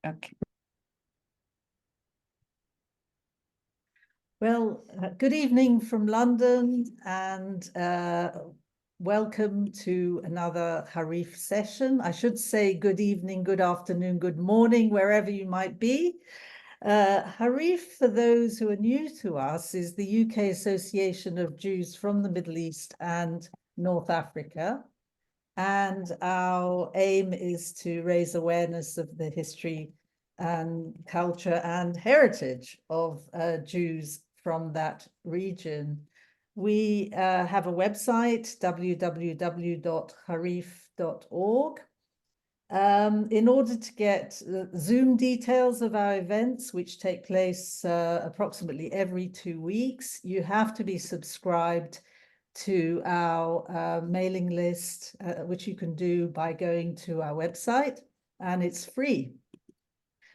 Okay. Well, good evening from London and welcome to another Harif session. I should say good evening, good afternoon, good morning, wherever you might be. Harif, for those who are new to us, is the UK Association of Jews from the Middle East and North Africa. And our aim is to raise awareness of the history and culture and heritage of Jews from that region. We have a website, www.harif.org. In order to get Zoom details of our events, which take place approximately every 2 weeks, you have to be subscribed to our mailing list, which you can do by going to our website, and it's free.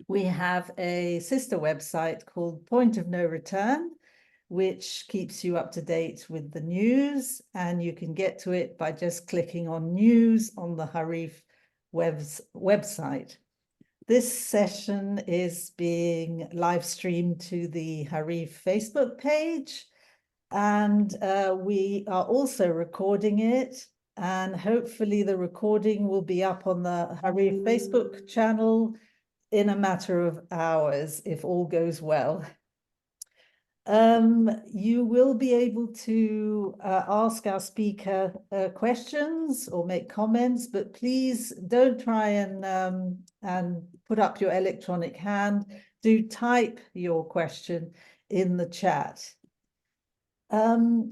We have a sister website called Point of No Return, which keeps you up to date with the news, and you can get to it by just clicking on news on the Harif website. This session is being live streamed to the Harif Facebook page, and we are also recording it, and hopefully the recording will be up on the Harif Facebook channel in a matter of hours, if all goes well. You will be able to ask our speaker questions or make comments, but please don't try and put up your electronic hand. Do type your question in the chat. Can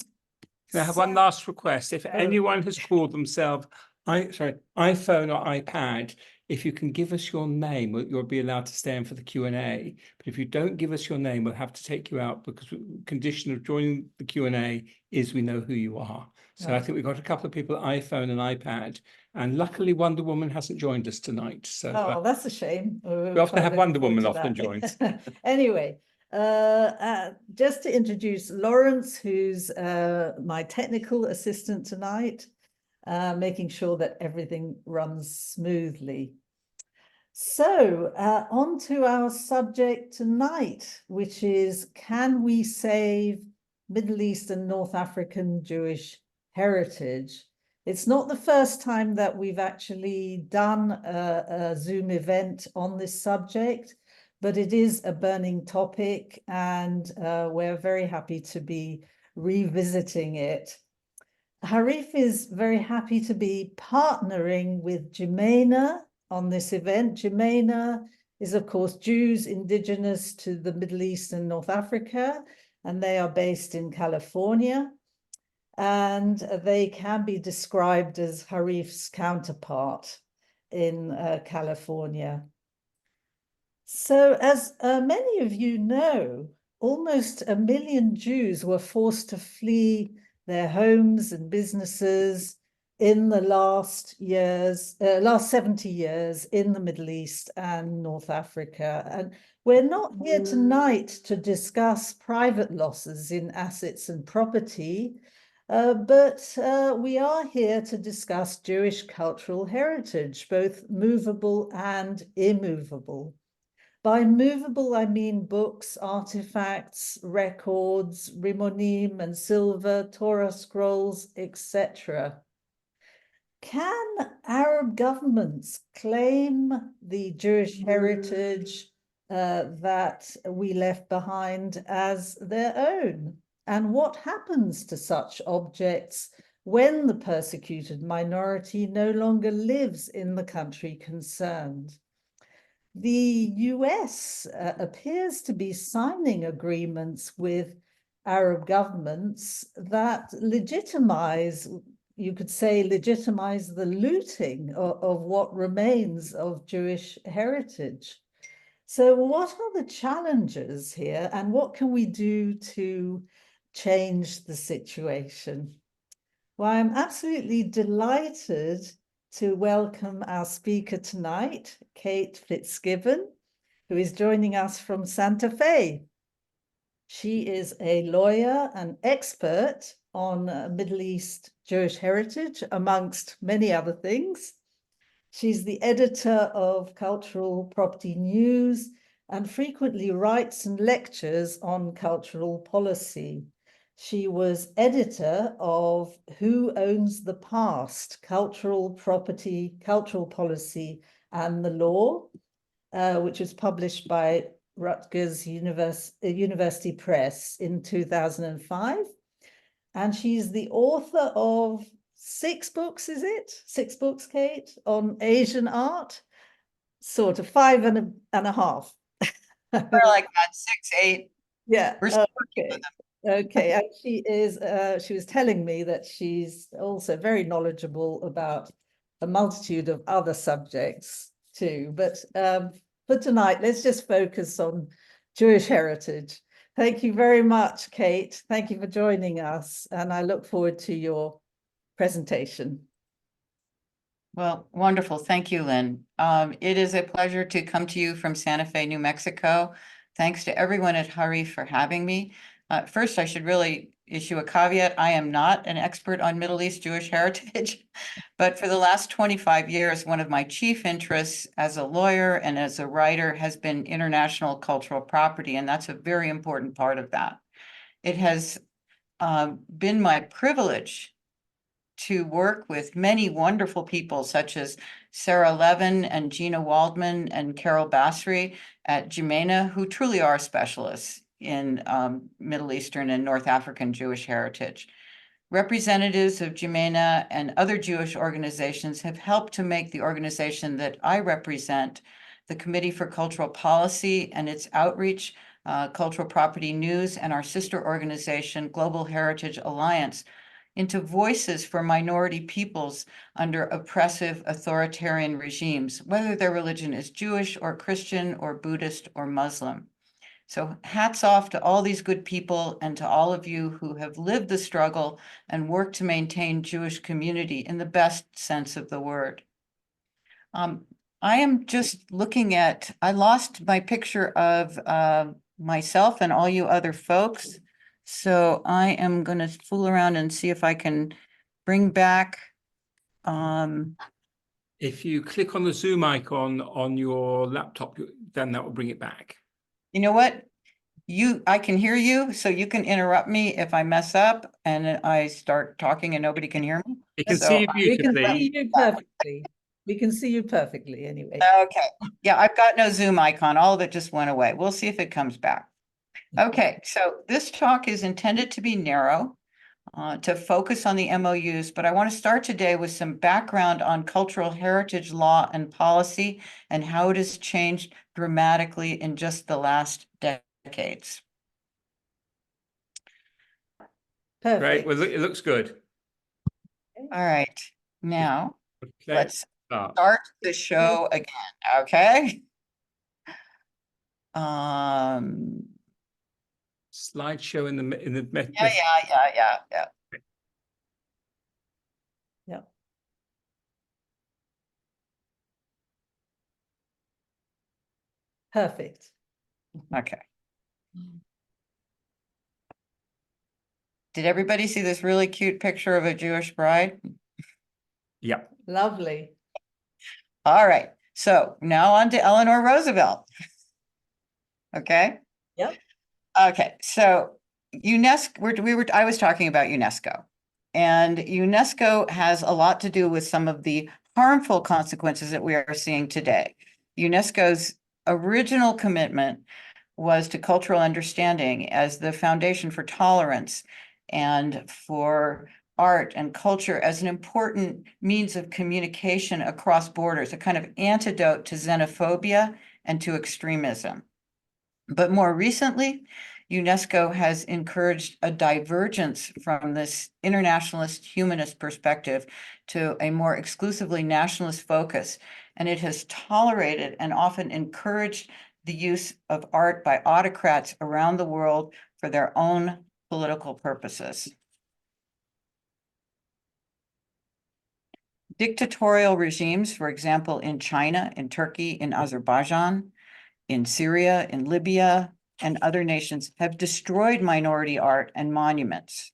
I have one last request? If anyone has called themselves iPhone or iPad, if you can give us your name, you'll be allowed to stay in for the Q&A. But if you don't give us your name, we'll have to take you out, because the condition of joining the Q&A is we know who you are. So I think we've got a couple of people iPhone and iPad, and luckily Wonder Woman hasn't joined us tonight. So that's a shame. We often have Wonder Woman often joins. Anyway, just to introduce Lawrence, who's my technical assistant tonight, making sure that everything runs smoothly. So on to our subject tonight, which is, can we save Middle East and North African Jewish heritage? It's not the first time that we've actually done a Zoom event on this subject, but it is a burning topic, and we're very happy to be revisiting it. Harif is very happy to be partnering with MENA on this event. MENA is, of course, Jews indigenous to the Middle East and North Africa, and they are based in California. And they can be described as Harif's counterpart in California. So as many of you know, almost 1 million Jews were forced to flee their homes and businesses in the last 70 years in the Middle East and North Africa. And we're not here tonight to discuss private losses in assets and property, but we are here to discuss Jewish cultural heritage, both movable and immovable. By movable, I mean books, artifacts, records, rimonim and silver, Torah scrolls, etc. Can Arab governments claim the Jewish heritage that we left behind as their own? And what happens to such objects when the persecuted minority no longer lives in the country concerned? The US appears to be signing agreements with Arab governments that legitimize, you could say, legitimize the looting of what remains of Jewish heritage. So what are the challenges here, and what can we do to change the situation? Well, I'm absolutely delighted to welcome our speaker tonight, Kate Fitz Gibbon, who is joining us from Santa Fe. She is a lawyer and expert on Middle East Jewish heritage, amongst many other things. She's the editor of Cultural Property News and frequently writes and lectures on cultural policy. She was editor of Who Owns the Past? Cultural Property, Cultural Policy and the Law, which was published by Rutgers University Press in 2005. And she's the author of 6 books, is it? 6 books, Kate, on Asian art? Sort of 5.5. More like that, 6, 8. Yeah. We're Okay. Okay. And she was telling me that she's also very knowledgeable about a multitude of other subjects too. But for tonight, let's just focus on Jewish heritage. Thank you very much, Kate. Thank you for joining us. And I look forward to your presentation. Well, wonderful. Thank you, Lynn. It is a pleasure to come to you from Santa Fe, New Mexico. Thanks to everyone at Harif for having me. First, I should really issue a caveat. I am not an expert on Middle East Jewish heritage, but for the last 25 years, one of my chief interests as a lawyer and as a writer has been international cultural property, and that's a very important part of that. It has been my privilege to work with many wonderful people such as Sarah Levin and Gina Waldman and Carol Basri at MENA, who truly are specialists in Middle Eastern and North African Jewish heritage. Representatives of MENA and other Jewish organizations have helped to make the organization that I represent, the Committee for Cultural Policy and its outreach, Cultural Property News, and our sister organization, Global Heritage Alliance, into voices for minority peoples under oppressive authoritarian regimes, whether their religion is Jewish or Christian or Buddhist or Muslim. So hats off to all these good people and to all of you who have lived the struggle and worked to maintain Jewish community in the best sense of the word. I am just looking at, I lost my picture of myself and all you other folks. So I am going to fool around and see if I can bring back. If you click on the Zoom icon on your laptop, then that will bring it back. You know what? I can hear you, so you can interrupt me if I mess up and I start talking and nobody can hear me. You can So see you We can beautifully. see you perfectly. We can see you perfectly anyway. Okay. Yeah, I've got no Zoom icon. All of it just went away. We'll see if it comes back. Okay, so this talk is intended to be narrow, to focus on the MOUs, but I want to start today with some background on cultural heritage law and policy and how it has changed dramatically in just the last decades. Perfect. Great. Well, it looks good. All right, now Okay. let's start the show again, okay? Slideshow in the Yeah. Yeah. Perfect. Okay. Did everybody see this really cute picture of a Jewish bride? Yeah. Lovely. All right, so now on to Eleanor Roosevelt. Okay. Yep. Okay, so UNESCO, I was talking about UNESCO, and UNESCO has a lot to do with some of the harmful consequences that we are seeing today. UNESCO's original commitment was to cultural understanding as the foundation for tolerance and for art and culture as an important means of communication across borders, a kind of antidote to xenophobia and to extremism. But more recently, UNESCO has encouraged a divergence from this internationalist humanist perspective to a more exclusively nationalist focus, and it has tolerated and often encouraged the use of art by autocrats around the world for their own political purposes. Dictatorial regimes, for example, in China, in Turkey, in Azerbaijan, in Syria, in Libya, and other nations have destroyed minority art and monuments.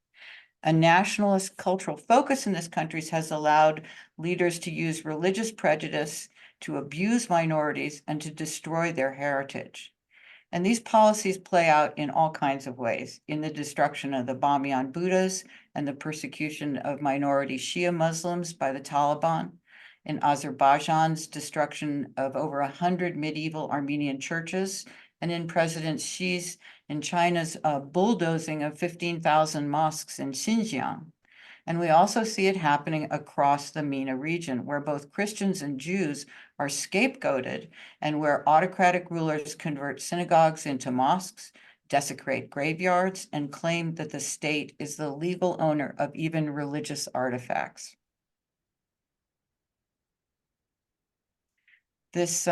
A nationalist cultural focus in this country has allowed leaders to use religious prejudice to abuse minorities and to destroy their heritage. And these policies play out in all kinds of ways, in the destruction of the Bamiyan Buddhas and the persecution of minority Shia Muslims by the Taliban, in Azerbaijan's destruction of over 100 medieval Armenian churches, and in President Xi's in China's bulldozing of 15,000 mosques in Xinjiang. And we also see it happening across the MENA region, where both Christians and Jews are scapegoated and where autocratic rulers convert synagogues into mosques, desecrate graveyards, and claim that the state is the legal owner of even religious artifacts. This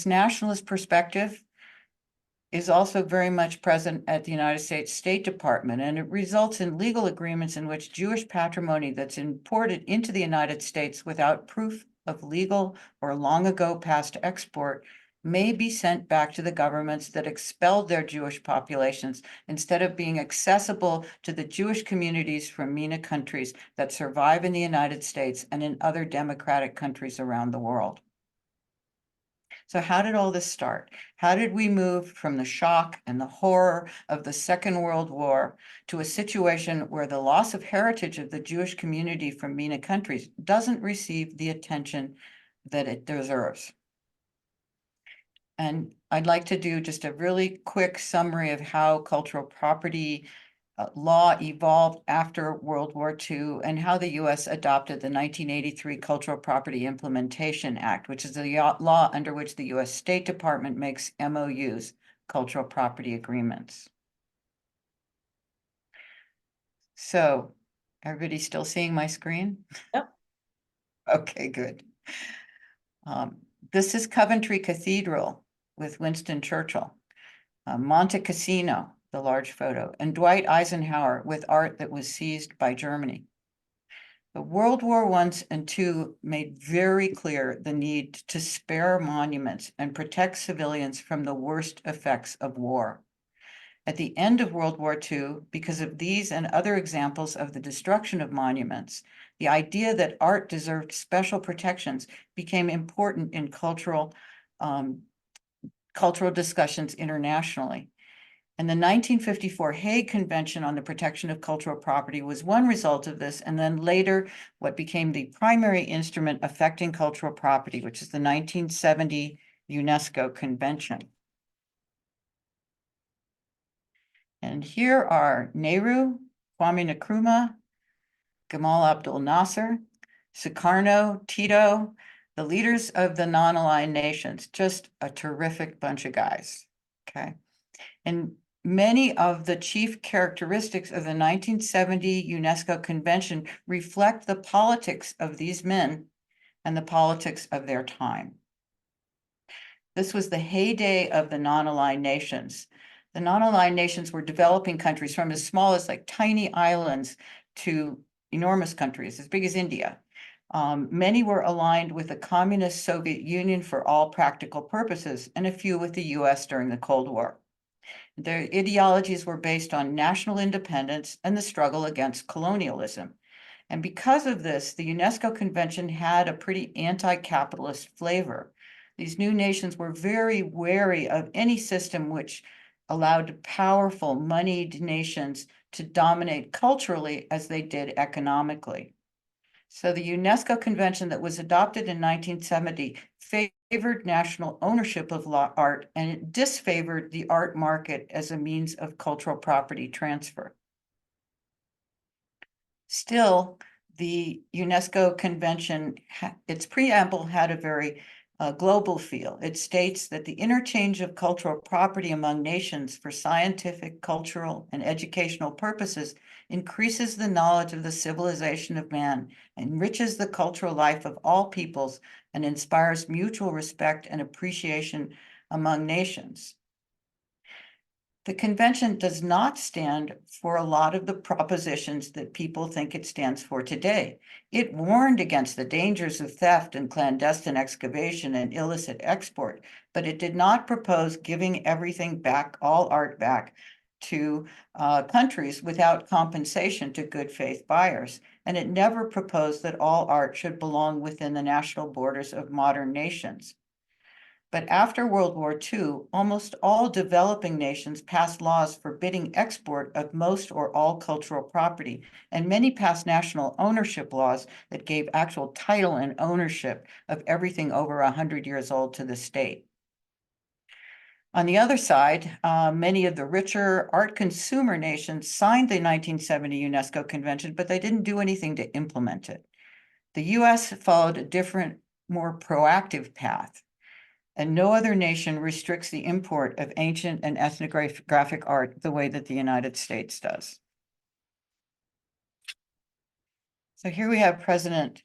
nationalist perspective is also very much present at the United States State Department, and it results in legal agreements in which Jewish patrimony that's imported into the United States without proof of legal or long ago past export may be sent back to the governments that expelled their Jewish populations instead of being accessible to the Jewish communities from MENA countries that survive in the United States and in other democratic countries around the world. So how did all this start? How did we move from the shock and the horror of the Second World War to a situation where the loss of heritage of the Jewish community from MENA countries doesn't receive the attention that it deserves? And I'd like to do just a really quick summary of how cultural property law evolved after World War II and how the U.S. adopted the 1983 Cultural Property Implementation Act, which is the law under which the U.S. State Department makes MOUs, cultural property agreements. So, everybody still seeing my screen? Yep. Okay, good. This is Coventry Cathedral with Winston Churchill. Monte Cassino, the large photo, and Dwight Eisenhower with art that was seized by Germany. The World War I and II made very clear the need to spare monuments and protect civilians from the worst effects of war. At the end of World War II, because of these and other examples of the destruction of monuments, the idea that art deserved special protections became important in cultural discussions internationally. And the 1954 Hague Convention on the Protection of Cultural Property was one result of this, and then later what became the primary instrument affecting cultural property, which is the 1970 UNESCO Convention. And here are Nehru, Kwame Nkrumah, Gamal Abdel Nasser, Sukarno, Tito, the leaders of the non-aligned nations, just a terrific bunch of guys, okay? And many of the chief characteristics of the 1970 UNESCO Convention reflect the politics of these men and the politics of their time. This was the heyday of the non-aligned nations. The non-aligned nations were developing countries from as small as like tiny islands to enormous countries, as big as India. Many were aligned with the communist Soviet Union for all practical purposes, and a few with the US during the Cold War. Their ideologies were based on national independence and the struggle against colonialism. And because of this, the UNESCO Convention had a pretty anti-capitalist flavor. These new nations were very wary of any system which allowed powerful, moneyed nations to dominate culturally as they did economically. So the UNESCO Convention that was adopted in 1970 favored national ownership of art, and it disfavored the art market as a means of cultural property transfer. Still, the UNESCO Convention, its preamble had a very global feel. It states that the interchange of cultural property among nations for scientific, cultural, and educational purposes increases the knowledge of the civilization of man, enriches the cultural life of all peoples, and inspires mutual respect and appreciation among nations. The convention does not stand for a lot of the propositions that people think it stands for today. It warned against the dangers of theft and clandestine excavation and illicit export, but it did not propose giving everything back, all art back, to countries without compensation to good faith buyers. And it never proposed that all art should belong within the national borders of modern nations. But after World War II, almost all developing nations passed laws forbidding export of most or all cultural property, and many passed national ownership laws that gave actual title and ownership of everything over 100 years old to the state. On the other side, many of the richer art consumer nations signed the 1970 UNESCO Convention, but they didn't do anything to implement it. The US followed a different, more proactive path, and no other nation restricts the import of ancient and ethnographic art the way that the United States does. So here we have President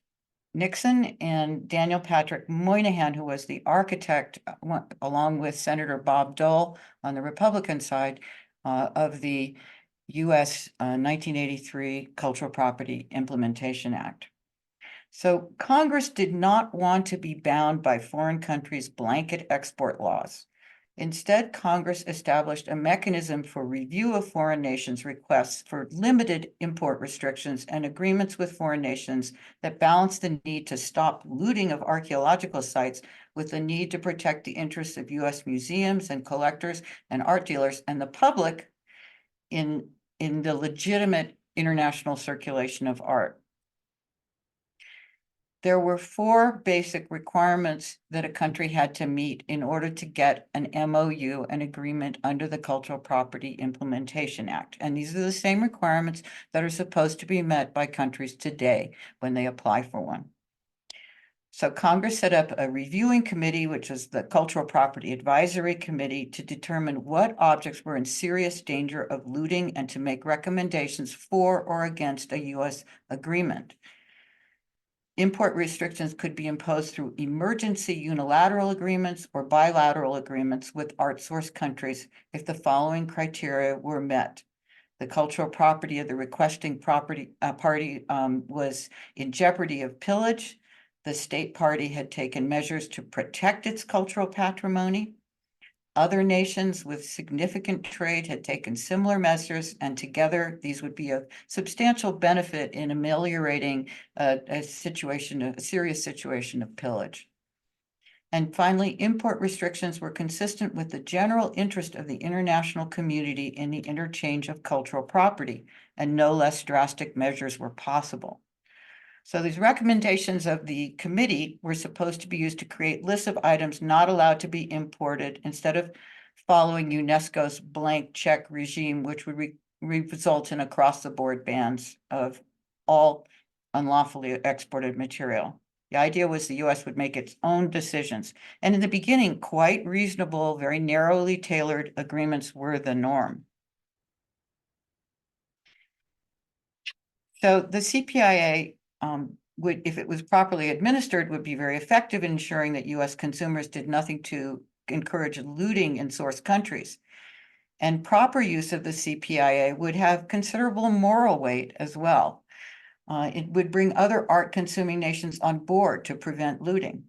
Nixon and Daniel Patrick Moynihan, who was the architect, along with Senator Bob Dole on the Republican side, of the US 1983 Cultural Property Implementation Act. So Congress did not want to be bound by foreign countries' blanket export laws. Instead, Congress established a mechanism for review of foreign nations' requests for limited import restrictions and agreements with foreign nations that balance the need to stop looting of archaeological sites with the need to protect the interests of US museums and collectors and art dealers and the public in the legitimate international circulation of art. There were 4 basic requirements that a country had to meet in order to get an MOU, an agreement under the Cultural Property Implementation Act. And these are the same requirements that are supposed to be met by countries today when they apply for one. So Congress set up a reviewing committee, which is the Cultural Property Advisory Committee, to determine what objects were in serious danger of looting and to make recommendations for or against a US agreement. Import restrictions could be imposed through emergency unilateral agreements or bilateral agreements with art source countries if the following criteria were met. The cultural property of the requesting party was in jeopardy of pillage. The state party had taken measures to protect its cultural patrimony. Other nations with significant trade had taken similar measures, and together these would be of substantial benefit in ameliorating a serious situation of pillage. And finally, import restrictions were consistent with the general interest of the international community in the interchange of cultural property, and no less drastic measures were possible. So these recommendations of the committee were supposed to be used to create lists of items not allowed to be imported instead of following UNESCO's blank check regime, which would result in across-the-board bans of all unlawfully exported material. The idea was the US would make its own decisions. And in the beginning, quite reasonable, very narrowly tailored agreements were the norm. So the CPIA would, if it was properly administered, would be very effective in ensuring that US consumers did nothing to encourage looting in source countries. And proper use of the CPIA would have considerable moral weight as well. It would bring other art-consuming nations on board to prevent looting.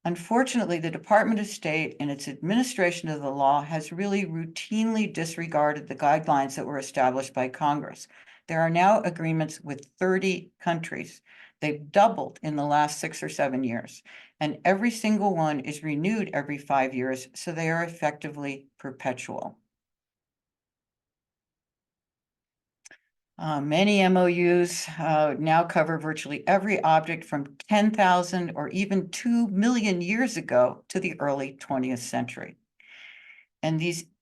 Unfortunately, the Department of State in its administration of the law has really routinely disregarded the guidelines that were established by Congress. There are now agreements with 30 countries. They've doubled in the last 6 or 7 years, and every single one is renewed every 5 years, so they are effectively perpetual. Many MOUs now cover virtually every object from 10,000 or even 2 million years ago to the early 20th century. And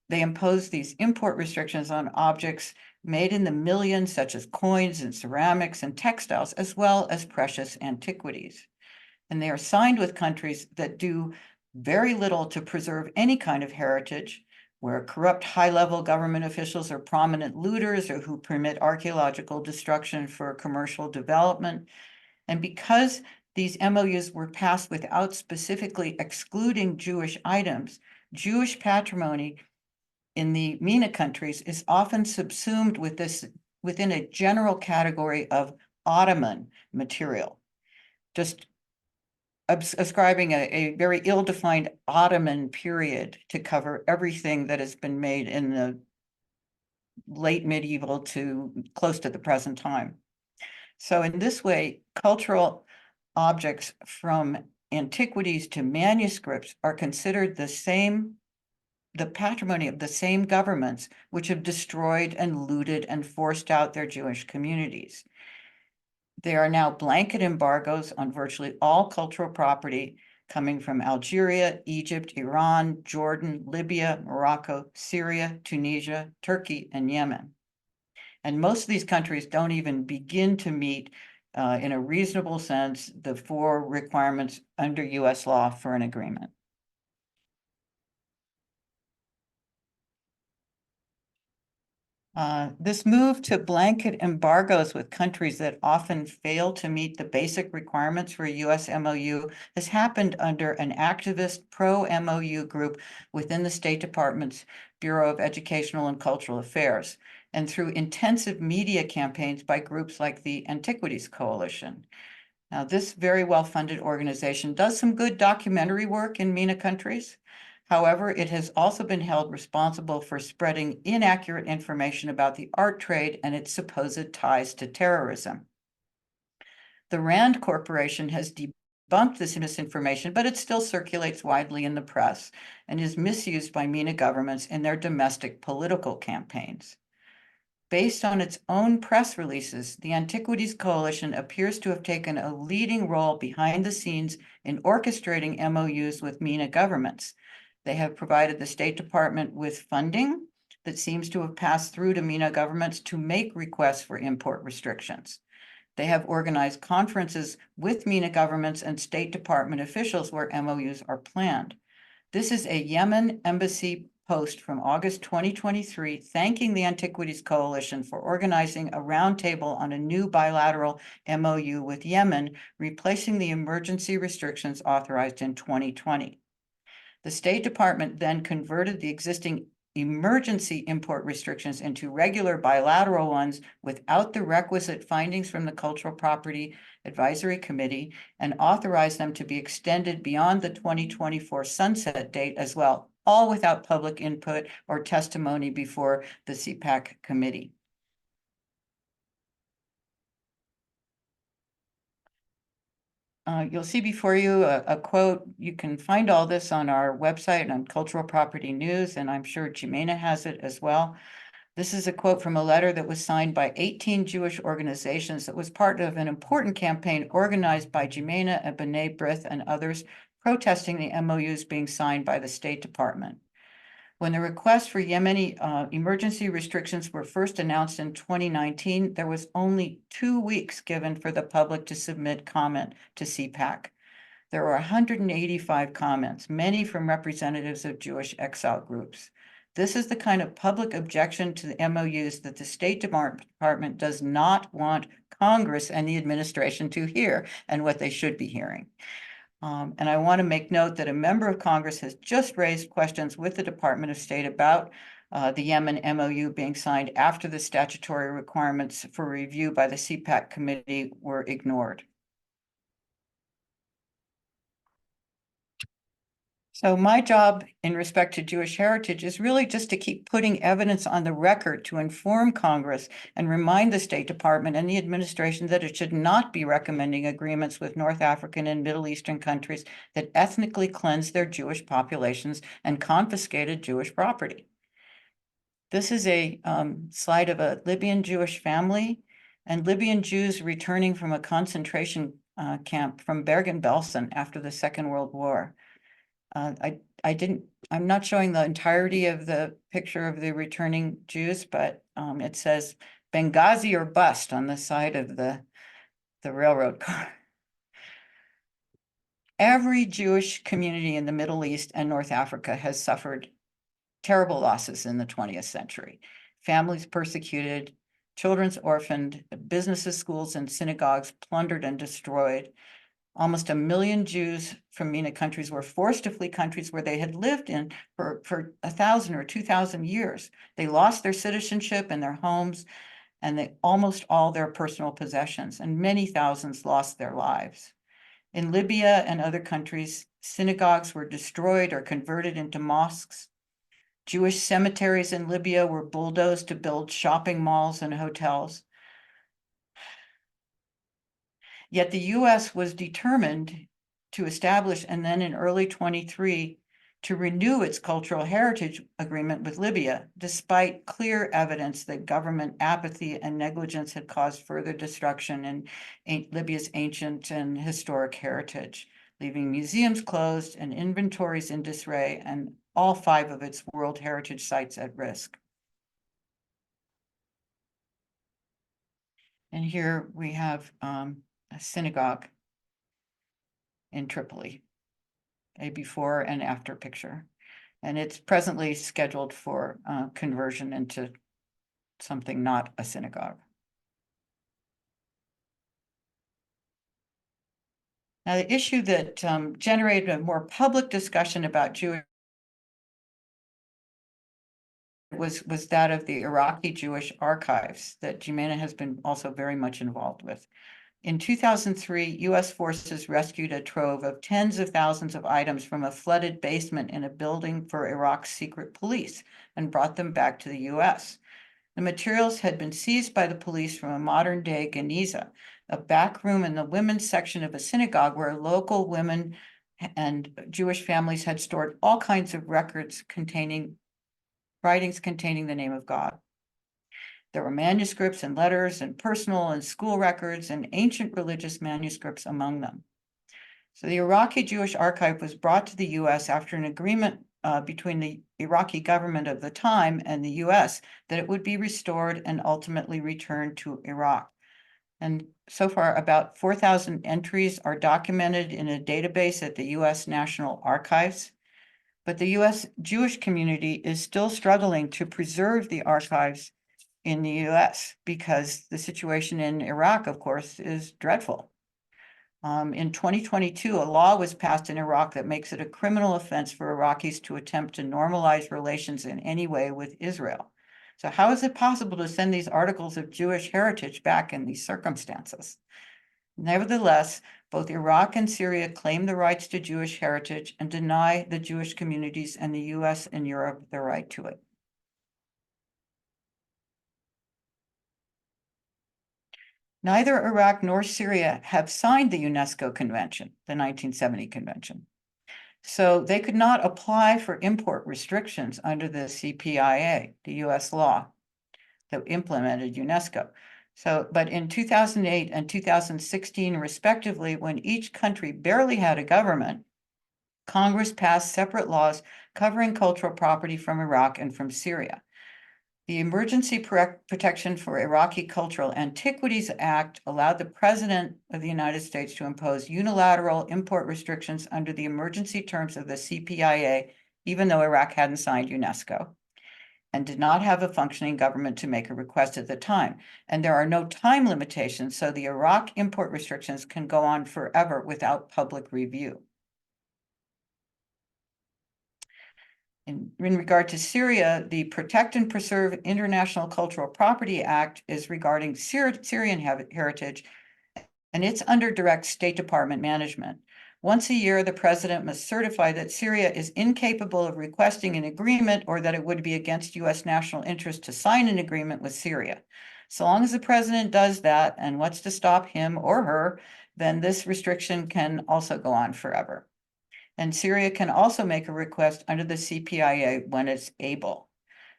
they impose these import restrictions on objects made in the millions, such as coins and ceramics and textiles, as well as precious antiquities. And they are signed with countries that do very little to preserve any kind of heritage, where corrupt high-level government officials are prominent looters or who permit archaeological destruction for commercial development. And because these MOUs were passed without specifically excluding Jewish items, Jewish patrimony in the MENA countries is often subsumed within a general category of Ottoman material, just ascribing a very ill-defined Ottoman period to cover everything that has been made in the late medieval to close to the present time. So in this way, cultural objects from antiquities to manuscripts are considered the patrimony of the same governments which have destroyed and looted and forced out their Jewish communities. There are now blanket embargoes on virtually all cultural property coming from Algeria, Egypt, Iran, Jordan, Libya, Morocco, Syria, Tunisia, Turkey, and Yemen. And most of these countries don't even begin to meet in a reasonable sense the 4 requirements under US law for an agreement. This move to blanket embargoes with countries that often fail to meet the basic requirements for a US MOU has happened under an activist pro-MOU group within the State Department's Bureau of Educational and Cultural Affairs, and through intensive media campaigns by groups like the Antiquities Coalition. Now, this very well-funded organization does some good documentary work in MENA countries. However, it has also been held responsible for spreading inaccurate information about the art trade and its supposed ties to terrorism. The RAND Corporation has debunked this misinformation, but it still circulates widely in the press and is misused by MENA governments in their domestic political campaigns. Based on its own press releases, the Antiquities Coalition appears to have taken a leading role behind the scenes in orchestrating MOUs with MENA governments. They have provided the State Department with funding that seems to have passed through to MENA governments to make requests for import restrictions. They have organized conferences with MENA governments and State Department officials where MOUs are planned. This is a Yemen embassy post from August 2023, thanking the Antiquities Coalition for organizing a roundtable on a new bilateral MOU with Yemen, replacing the emergency restrictions authorized in 2020. The State Department then converted the existing emergency import restrictions into regular bilateral ones without the requisite findings from the Cultural Property Advisory Committee and authorized them to be extended beyond the 2024 sunset date as well, all without public input or testimony before the CPAC committee. You'll see before you a quote. You can find all this on our website and on Cultural Property News, and I'm sure Jimena has it as well. This is a quote from a letter that was signed by 18 Jewish organizations that was part of an important campaign organized by Jimena and B'nai B'rith and others protesting the MOUs being signed by the State Department. When the request for Yemeni emergency restrictions were first announced in 2019, there was only 2 weeks given for the public to submit comment to CPAC. There were 185 comments, many from representatives of Jewish exile groups. This is the kind of public objection to the MOUs that the State Department does not want Congress and the administration to hear, and what they should be hearing. And I want to make note that a member of Congress has just raised questions with the Department of State about the Yemen MOU being signed after the statutory requirements for review by the CPAC committee were ignored. So my job in respect to Jewish heritage is really just to keep putting evidence on the record to inform Congress and remind the State Department and the administration that it should not be recommending agreements with North African and Middle Eastern countries that ethnically cleansed their Jewish populations and confiscated Jewish property. This is a slide of a Libyan Jewish family and Libyan Jews returning from a concentration camp from Bergen-Belsen after the Second World War. I'm not showing the entirety of the picture of the returning Jews, but it says Benghazi or bust on the side of the railroad car. Every Jewish community in the Middle East and North Africa has suffered terrible losses in the 20th century. Families persecuted, children's orphaned, businesses, schools, and synagogues plundered and destroyed. Almost 1 million Jews from MENA countries were forced to flee countries where they had lived in for 1,000 or 2,000 years. They lost their citizenship and their homes, and almost all their personal possessions, and many thousands lost their lives. In Libya and other countries, synagogues were destroyed or converted into mosques. Jewish cemeteries in Libya were bulldozed to build shopping malls and hotels. Yet the US was determined to establish, and then in early 23, to renew its cultural heritage agreement with Libya, despite clear evidence that government apathy and negligence had caused further destruction in Libya's ancient and historic heritage, leaving museums closed and inventories in disarray and all 5 of its World Heritage sites at risk. And here we have a synagogue in Tripoli, a before and after picture. And it's presently scheduled for conversion into something not a synagogue. Now, the issue that generated a more public discussion about Jewish was that of the Iraqi Jewish archives that MENA has been also very much involved with. In 2003, US forces rescued a trove of tens of thousands of items from a flooded basement in a building for Iraq's secret police and brought them back to the US. The materials had been seized by the police from a modern-day geniza, a back room in the women's section of a synagogue where local women and Jewish families had stored all kinds of records writings containing the name of God. There were manuscripts and letters and personal and school records and ancient religious manuscripts among them. So the Iraqi Jewish Archive was brought to the US after an agreement between the Iraqi government of the time and the US that it would be restored and ultimately returned to Iraq. And so far, about 4,000 entries are documented in a database at the US National Archives. But the US Jewish community is still struggling to preserve the archives in the US because the situation in Iraq, of course, is dreadful. In 2022, a law was passed in Iraq that makes it a criminal offense for Iraqis to attempt to normalize relations in any way with Israel. So how is it possible to send these articles of Jewish heritage back in these circumstances? Nevertheless, both Iraq and Syria claim the rights to Jewish heritage and deny the Jewish communities and the US and Europe the right to it. Neither Iraq nor Syria have signed the UNESCO Convention, the 1970 Convention. So they could not apply for import restrictions under the CPIA, the US law that implemented UNESCO. So, but in 2008 and 2016, respectively, when each country barely had a government, Congress passed separate laws covering cultural property from Iraq and from Syria. The Emergency Protection for Iraqi Cultural Antiquities Act allowed the President of the United States to impose unilateral import restrictions under the emergency terms of the CPIA, even though Iraq hadn't signed UNESCO and did not have a functioning government to make a request at the time. And there are no time limitations, so the Iraq import restrictions can go on forever without public review. In regard to Syria, the Protect and Preserve International Cultural Property Act is regarding Syrian heritage, and it's under direct State Department management. Once a year, the president must certify that Syria is incapable of requesting an agreement or that it would be against US national interest to sign an agreement with Syria. So long as the president does that, and what's to stop him or her, then this restriction can also go on forever. And Syria can also make a request under the CPIA when it's able.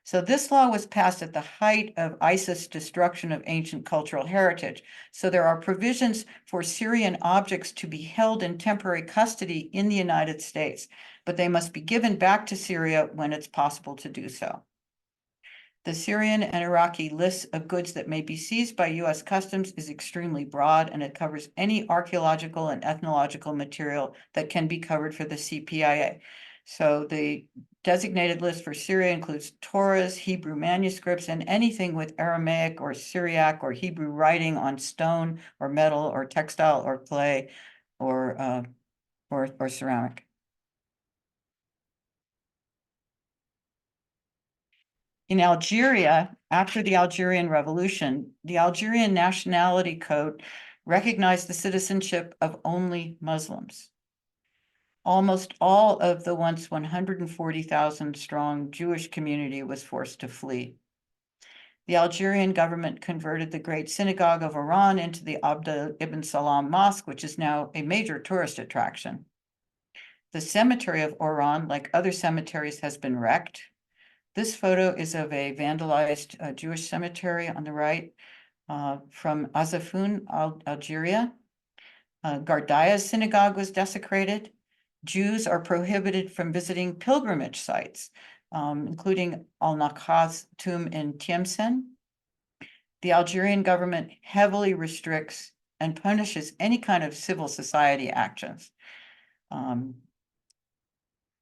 So this law was passed at the height of ISIS destruction of ancient cultural heritage. So there are provisions for Syrian objects to be held in temporary custody in the United States, but they must be given back to Syria when it's possible to do so. The Syrian and Iraqi lists of goods that may be seized by US Customs is extremely broad, and it covers any archaeological and ethnological material that can be covered for the CPIA. So the designated list for Syria includes Torahs, Hebrew manuscripts, and anything with Aramaic or Syriac or Hebrew writing on stone or metal or textile or clay or ceramic. In Algeria, after the Algerian Revolution, the Algerian Nationality Code recognized the citizenship of only Muslims. almost all of the once 140,000 strong Jewish community was forced to flee. The Algerian government converted the Great Synagogue of Oran into the Abd ibn Salam Mosque, which is now a major tourist attraction. The cemetery of Oran, like other cemeteries, has been wrecked. This photo is of a vandalized Jewish cemetery on the right from Azafoun, Algeria. Gardia's synagogue was desecrated. Jews are prohibited from visiting pilgrimage sites, including Al-Naqa's tomb in Tlemcen. The Algerian government heavily restricts and punishes any kind of civil society actions.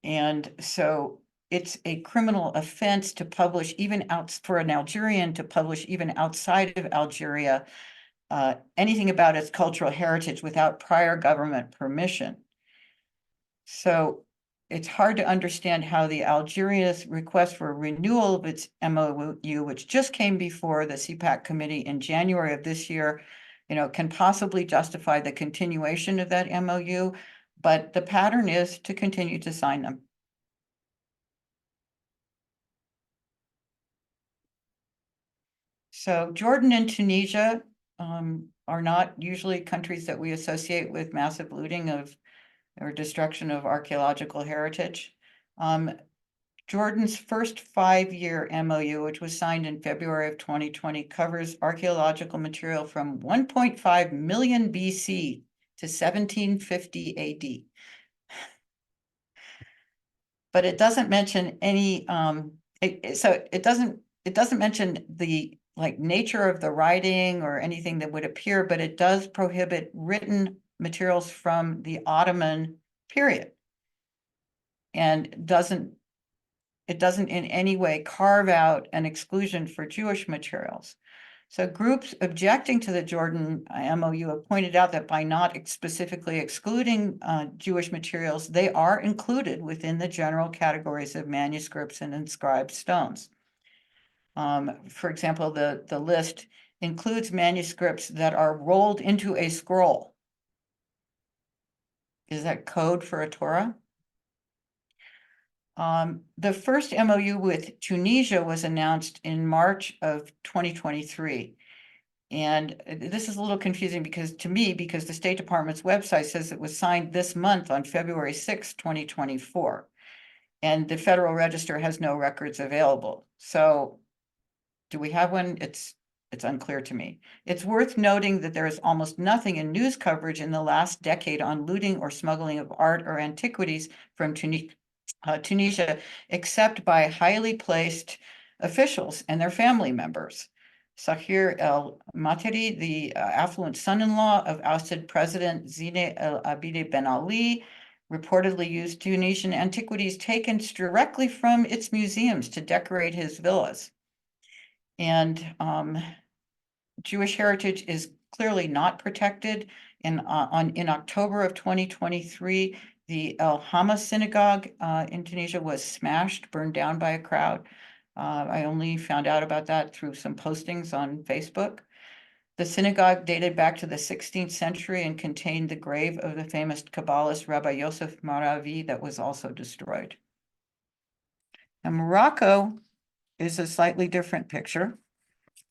And so it's a criminal offense to publish for an Algerian to publish even outside of Algeria anything about its cultural heritage without prior government permission. So it's hard to understand how the Algeria's request for renewal of its MOU, which just came before the CPAC committee in January of this year, can possibly justify the continuation of that MOU, but the pattern is to continue to sign them. So Jordan and Tunisia are not usually countries that we associate with massive looting or destruction of archaeological heritage. Jordan's first 5-year MOU, which was signed in February of 2020, covers archaeological material from 1.5 million BC to 1750 AD. But it doesn't mention any, it doesn't mention the nature of the writing or anything that would appear, but it does prohibit written materials from the Ottoman period. And it doesn't in any way carve out an exclusion for Jewish materials. So groups objecting to the Jordan MOU have pointed out that by not specifically excluding Jewish materials, they are included within the general categories of manuscripts and inscribed stones. For example, the list includes manuscripts that are rolled into a scroll. Is that code for a Torah? The first MOU with Tunisia was announced in March of 2023. And this is a little confusing because the State Department's website says it was signed this month on February 6, 2024. And the Federal Register has no records available. So do we have one? It's unclear to me. It's worth noting that there is almost nothing in news coverage in the last decade on looting or smuggling of art or antiquities from Tunisia, except by highly placed officials and their family members. Sahir El Materi, the affluent son-in-law of ousted President Zine El Abidine Ben Ali, reportedly used Tunisian antiquities taken directly from its museums to decorate his villas. And Jewish heritage is clearly not protected. In October of 2023, the El Hama synagogue in Tunisia was smashed, burned down by a crowd. I only found out about that through some postings on Facebook. The synagogue dated back to the 16th century and contained the grave of the famous Kabbalist Rabbi Yosef Maravi that was also destroyed. Now, Morocco is a slightly different picture.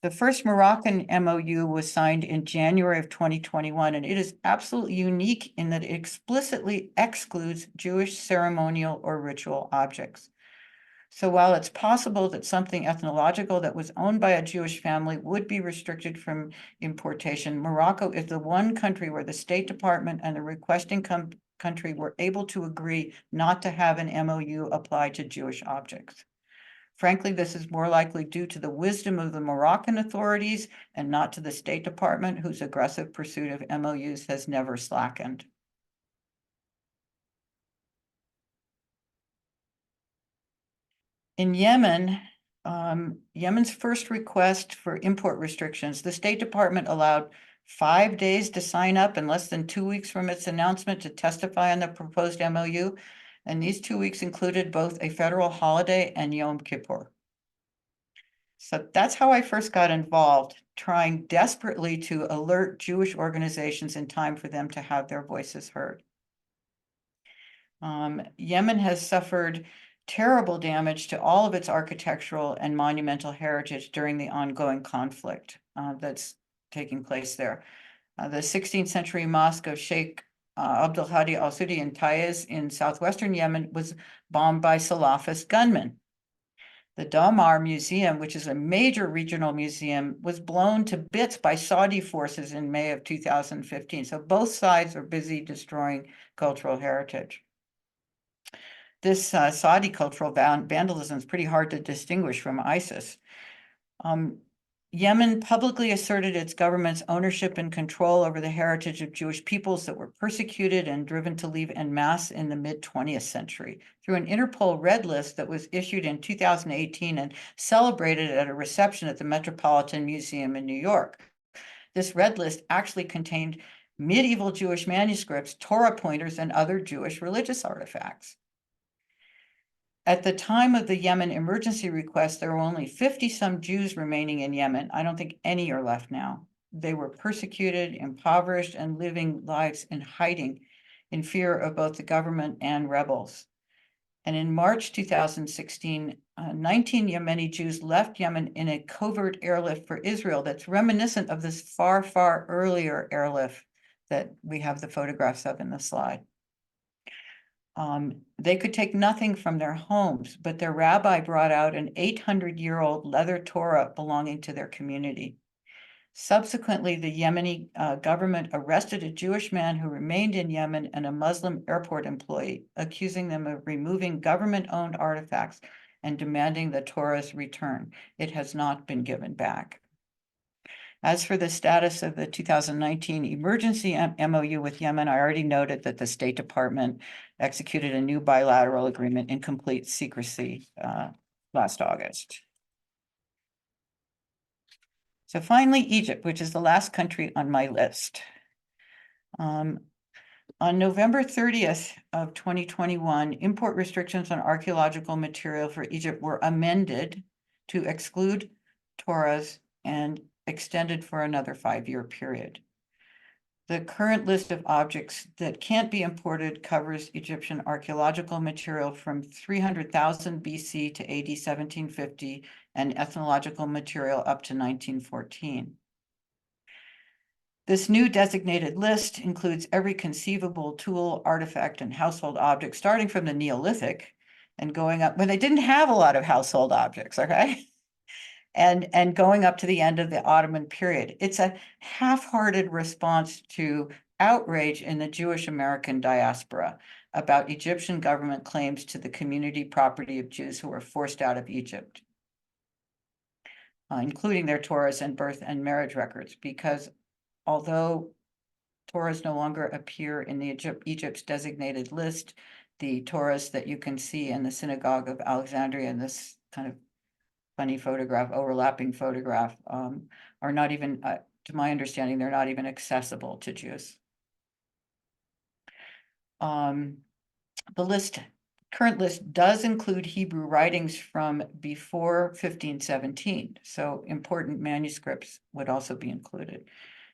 The first Moroccan MOU was signed in January of 2021, and it is absolutely unique in that it explicitly excludes Jewish ceremonial or ritual objects. So while it's possible that something ethnological that was owned by a Jewish family would be restricted from importation, Morocco is the one country where the State Department and the requesting country were able to agree not to have an MOU applied to Jewish objects. Frankly, this is more likely due to the wisdom of the Moroccan authorities and not to the State Department, whose aggressive pursuit of MOUs has never slackened. In Yemen, Yemen's first request for import restrictions, the State Department allowed 5 days to sign up and less than 2 weeks from its announcement to testify on the proposed MOU. And these 2 weeks included both a federal holiday and Yom Kippur. So that's how I first got involved, trying desperately to alert Jewish organizations in time for them to have their voices heard. Yemen has suffered terrible damage to all of its architectural and monumental heritage during the ongoing conflict that's taking place there. The 16th century mosque of Sheikh Abdul Hadi al-Sudi in Taiz in southwestern Yemen was bombed by Salafist gunmen. The Damar Museum, which is a major regional museum, was blown to bits by Saudi forces in May of 2015. So both sides are busy destroying cultural heritage. This Saudi cultural vandalism is pretty hard to distinguish from ISIS. Yemen publicly asserted its government's ownership and control over the heritage of Jewish peoples that were persecuted and driven to leave en masse in the mid-20th century through an Interpol red list that was issued in 2018 and celebrated at a reception at the Metropolitan Museum in New York. This red list actually contained medieval Jewish manuscripts, Torah pointers, and other Jewish religious artifacts. At the time of the Yemen emergency request, there were only 50-some Jews remaining in Yemen. I don't think any are left now. They were persecuted, impoverished, and living lives in hiding in fear of both the government and rebels. And in March 2016, 19 Yemeni Jews left Yemen in a covert airlift for Israel that's reminiscent of this far, far earlier airlift that we have the photographs of in the slide. They could take nothing from their homes, but their rabbi brought out an 800-year-old leather Torah belonging to their community. Subsequently, the Yemeni government arrested a Jewish man who remained in Yemen and a Muslim airport employee, accusing them of removing government-owned artifacts and demanding the Torah's return. It has not been given back. As for the status of the 2019 emergency MOU with Yemen, I already noted that the State Department executed a new bilateral agreement in complete secrecy last August. So finally, Egypt, which is the last country on my list. On November 30th of 2021, import restrictions on archaeological material for Egypt were amended to exclude Torahs and extended for another 5-year period. The current list of objects that can't be imported covers Egyptian archaeological material from 300,000 BC to AD 1750 and ethnological material up to 1914. This new designated list includes every conceivable tool, artifact, and household object, starting from the Neolithic and going up when they didn't have a lot of household objects, okay? And going up to the end of the Ottoman period. It's a half-hearted response to outrage in the Jewish American diaspora about Egyptian government claims to the community property of Jews who were forced out of Egypt, including their Torahs and birth and marriage records, because although Torahs no longer appear in the Egypt's designated list, the Torahs that you can see in the Synagogue of Alexandria in this kind of funny photograph, overlapping photograph, are not even, to my understanding, they're not even accessible to Jews. The current list does include Hebrew writings from before 1517, so important manuscripts would also be included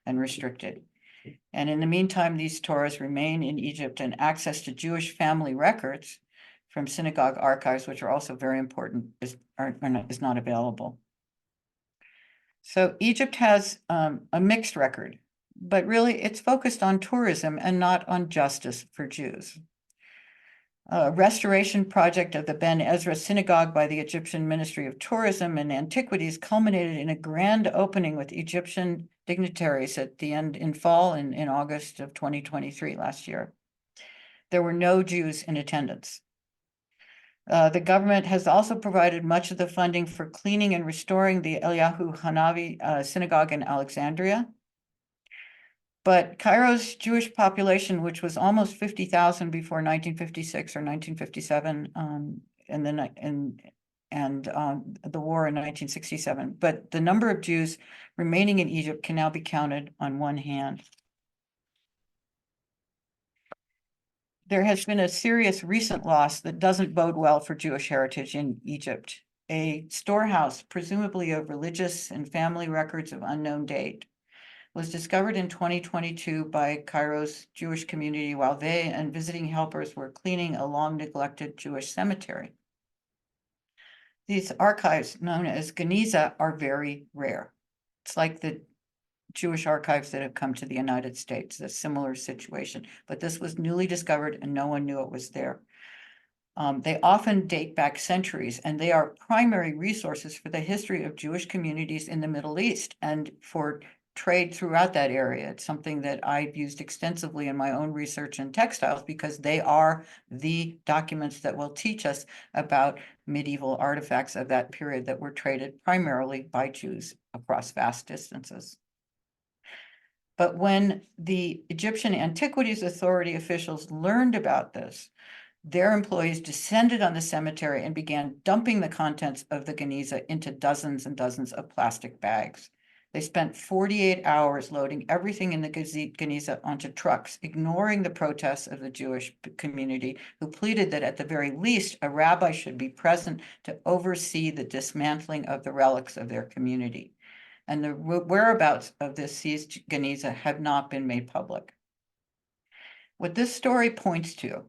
and restricted. And in the meantime, these Torahs remain in Egypt, and access to Jewish family records from synagogue archives, which are also very important, is not available. So Egypt has a mixed record, but really it's focused on tourism and not on justice for Jews. A restoration project of the Ben Ezra Synagogue by the Egyptian Ministry of Tourism and Antiquities culminated in a grand opening with Egyptian dignitaries at the end in fall in August of 2023, last year. There were no Jews in attendance. The government has also provided much of the funding for cleaning and restoring the Eliyahu Hanavi synagogue in Alexandria. But Cairo's Jewish population, which was almost 50,000 before 1956 or 1957, and the war in 1967, but the number of Jews remaining in Egypt can now be counted on one hand. There has been a serious recent loss that doesn't bode well for Jewish heritage in Egypt. A storehouse, presumably of religious and family records of unknown date, was discovered in 2022 by Cairo's Jewish community while they and visiting helpers were cleaning a long-neglected Jewish cemetery. These archives, known as geniza, are very rare. It's like the Jewish archives that have come to the United States, a similar situation, but this was newly discovered and no one knew it was there. They often date back centuries, and they are primary resources for the history of Jewish communities in the Middle East and for trade throughout that area. It's something that I've used extensively in my own research in textiles because they are the documents that will teach us about medieval artifacts of that period that were traded primarily by Jews across vast distances. But when the Egyptian Antiquities Authority officials learned about this, their employees descended on the cemetery and began dumping the contents of the geniza into dozens and dozens of plastic bags. They spent 48 hours loading everything in the geniza onto trucks, ignoring the protests of the Jewish community, who pleaded that at the very least, a rabbi should be present to oversee the dismantling of the relics of their community. And the whereabouts of this seized geniza have not been made public. What this story points to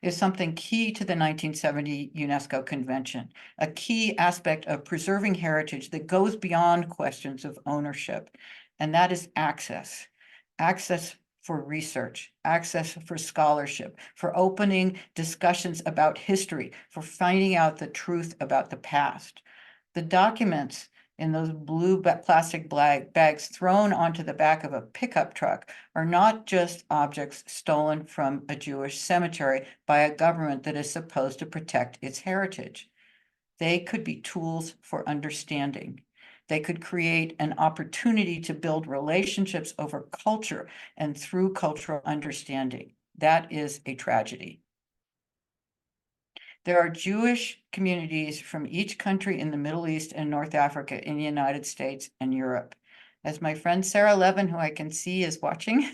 is something key to the 1970 UNESCO Convention, a key aspect of preserving heritage that goes beyond questions of ownership, and that is access. Access for research, access for scholarship, for opening discussions about history, for finding out the truth about the past. The documents in those blue plastic bags thrown onto the back of a pickup truck are not just objects stolen from a Jewish cemetery by a government that is supposed to protect its heritage. They could be tools for understanding. They could create an opportunity to build relationships over culture and through cultural understanding. That is a tragedy. There are Jewish communities from each country in the Middle East and North Africa, in the United States and Europe. As my friend Sarah Levin, who I can see is watching,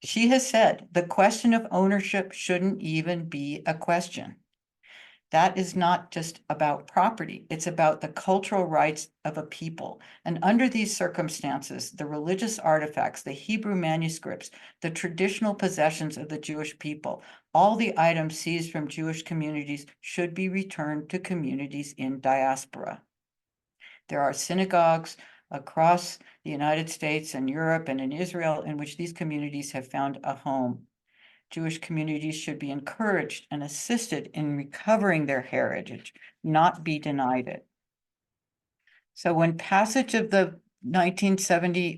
she has said, the question of ownership shouldn't even be a question. That is not just about property, it's about the cultural rights of a people. And under these circumstances, the religious artifacts, the Hebrew manuscripts, the traditional possessions of the Jewish people, all the items seized from Jewish communities should be returned to communities in diaspora. There are synagogues across the United States and Europe and in Israel in which these communities have found a home. Jewish communities should be encouraged and assisted in recovering their heritage, not be denied it. So when passage of the 1970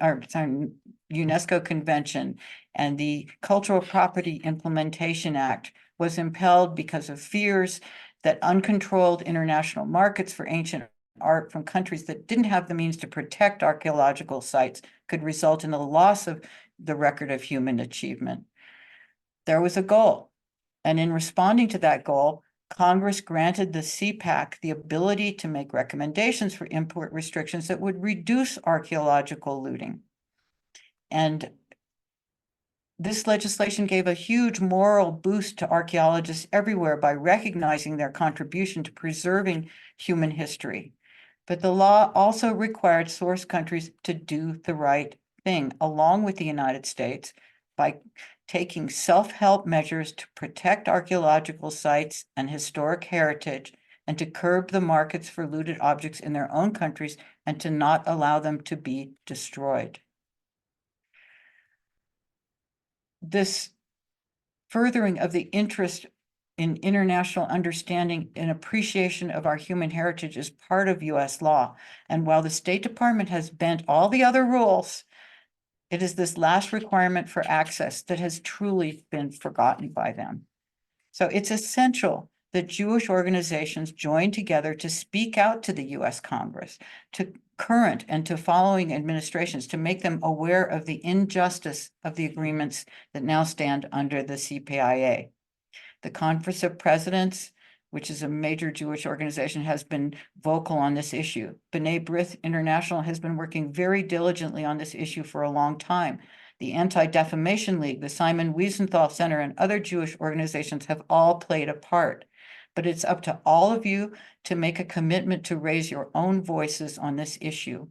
UNESCO Convention and the Cultural Property Implementation Act was impelled because of fears that uncontrolled international markets for ancient art from countries that didn't have the means to protect archaeological sites could result in the loss of the record of human achievement. There was a goal, and in responding to that goal, Congress granted the CPAC the ability to make recommendations for import restrictions that would reduce archaeological looting. And this legislation gave a huge moral boost to archaeologists everywhere by recognizing their contribution to preserving human history. But the law also required source countries to do the right thing, along with the United States, by taking self-help measures to protect archaeological sites and historic heritage, and to curb the markets for looted objects in their own countries, and to not allow them to be destroyed. This furthering of the interest in international understanding and appreciation of our human heritage is part of US law. And while the State Department has bent all the other rules, it is this last requirement for access that has truly been forgotten by them. So it's essential that Jewish organizations join together to speak out to the US Congress, to current and to following administrations, to make them aware of the injustice of the agreements that now stand under the CPIA. The Conference of Presidents, which is a major Jewish organization, has been vocal on this issue. B'nai B'rith International has been working very diligently on this issue for a long time. The Anti-Defamation League, the Simon Wiesenthal Center, and other Jewish organizations have all played a part. But it's up to all of you to make a commitment to raise your own voices on this issue.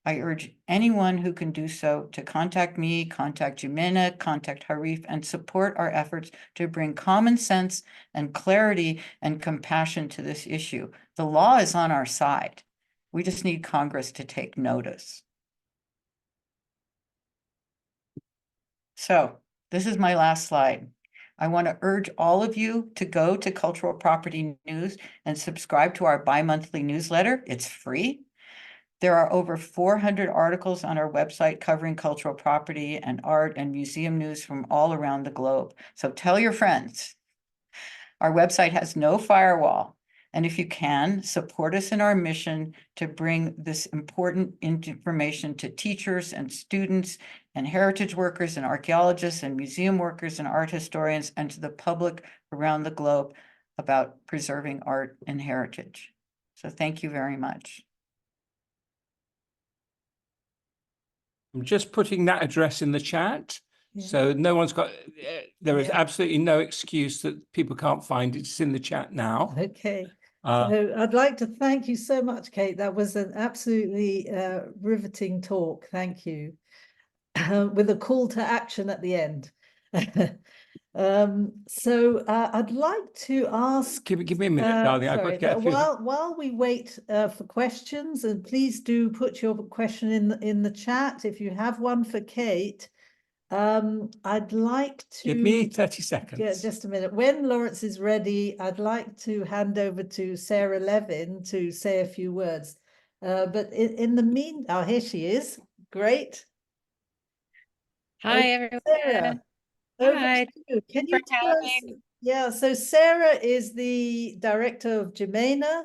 I urge anyone who can do so to contact me, contact MENA, contact Harif, and support our efforts to bring common sense and clarity and compassion to this issue. The law is on our side. We just need Congress to take notice. So this is my last slide. I want to urge all of you to go to Cultural Property News and subscribe to our bi-monthly newsletter. It's free. There are over 400 articles on our website covering cultural property and art and museum news from all around the globe. So tell your friends. Our website has no firewall. And if you can, support us in our mission to bring this important information to teachers and students and heritage workers and archaeologists and museum workers and art historians and to the public around the globe about preserving art and heritage. So thank you very much. I'm just putting that address in the chat. Yeah. So no one's got, there is Yeah. absolutely no excuse that people can't find it. It's in the chat now. Okay. So I'd like to thank you so much, Kate. That was an absolutely riveting talk. Thank you. With a call to action at the end. I'd like to ask. Give me a minute, darling. I've got to get a few. While we wait for questions, and please do put your question in the chat if you have one for Kate. I'd like to Give me 30 seconds. Yeah, just a minute. When Lawrence is ready, I'd like to hand over to Sarah Levin to say a few words. But in the oh, here she is. Great. Hi, everyone. Sarah, over Hi. to you. Can Thanks you for tell us? having. Yeah, so Sarah is the director of MENA,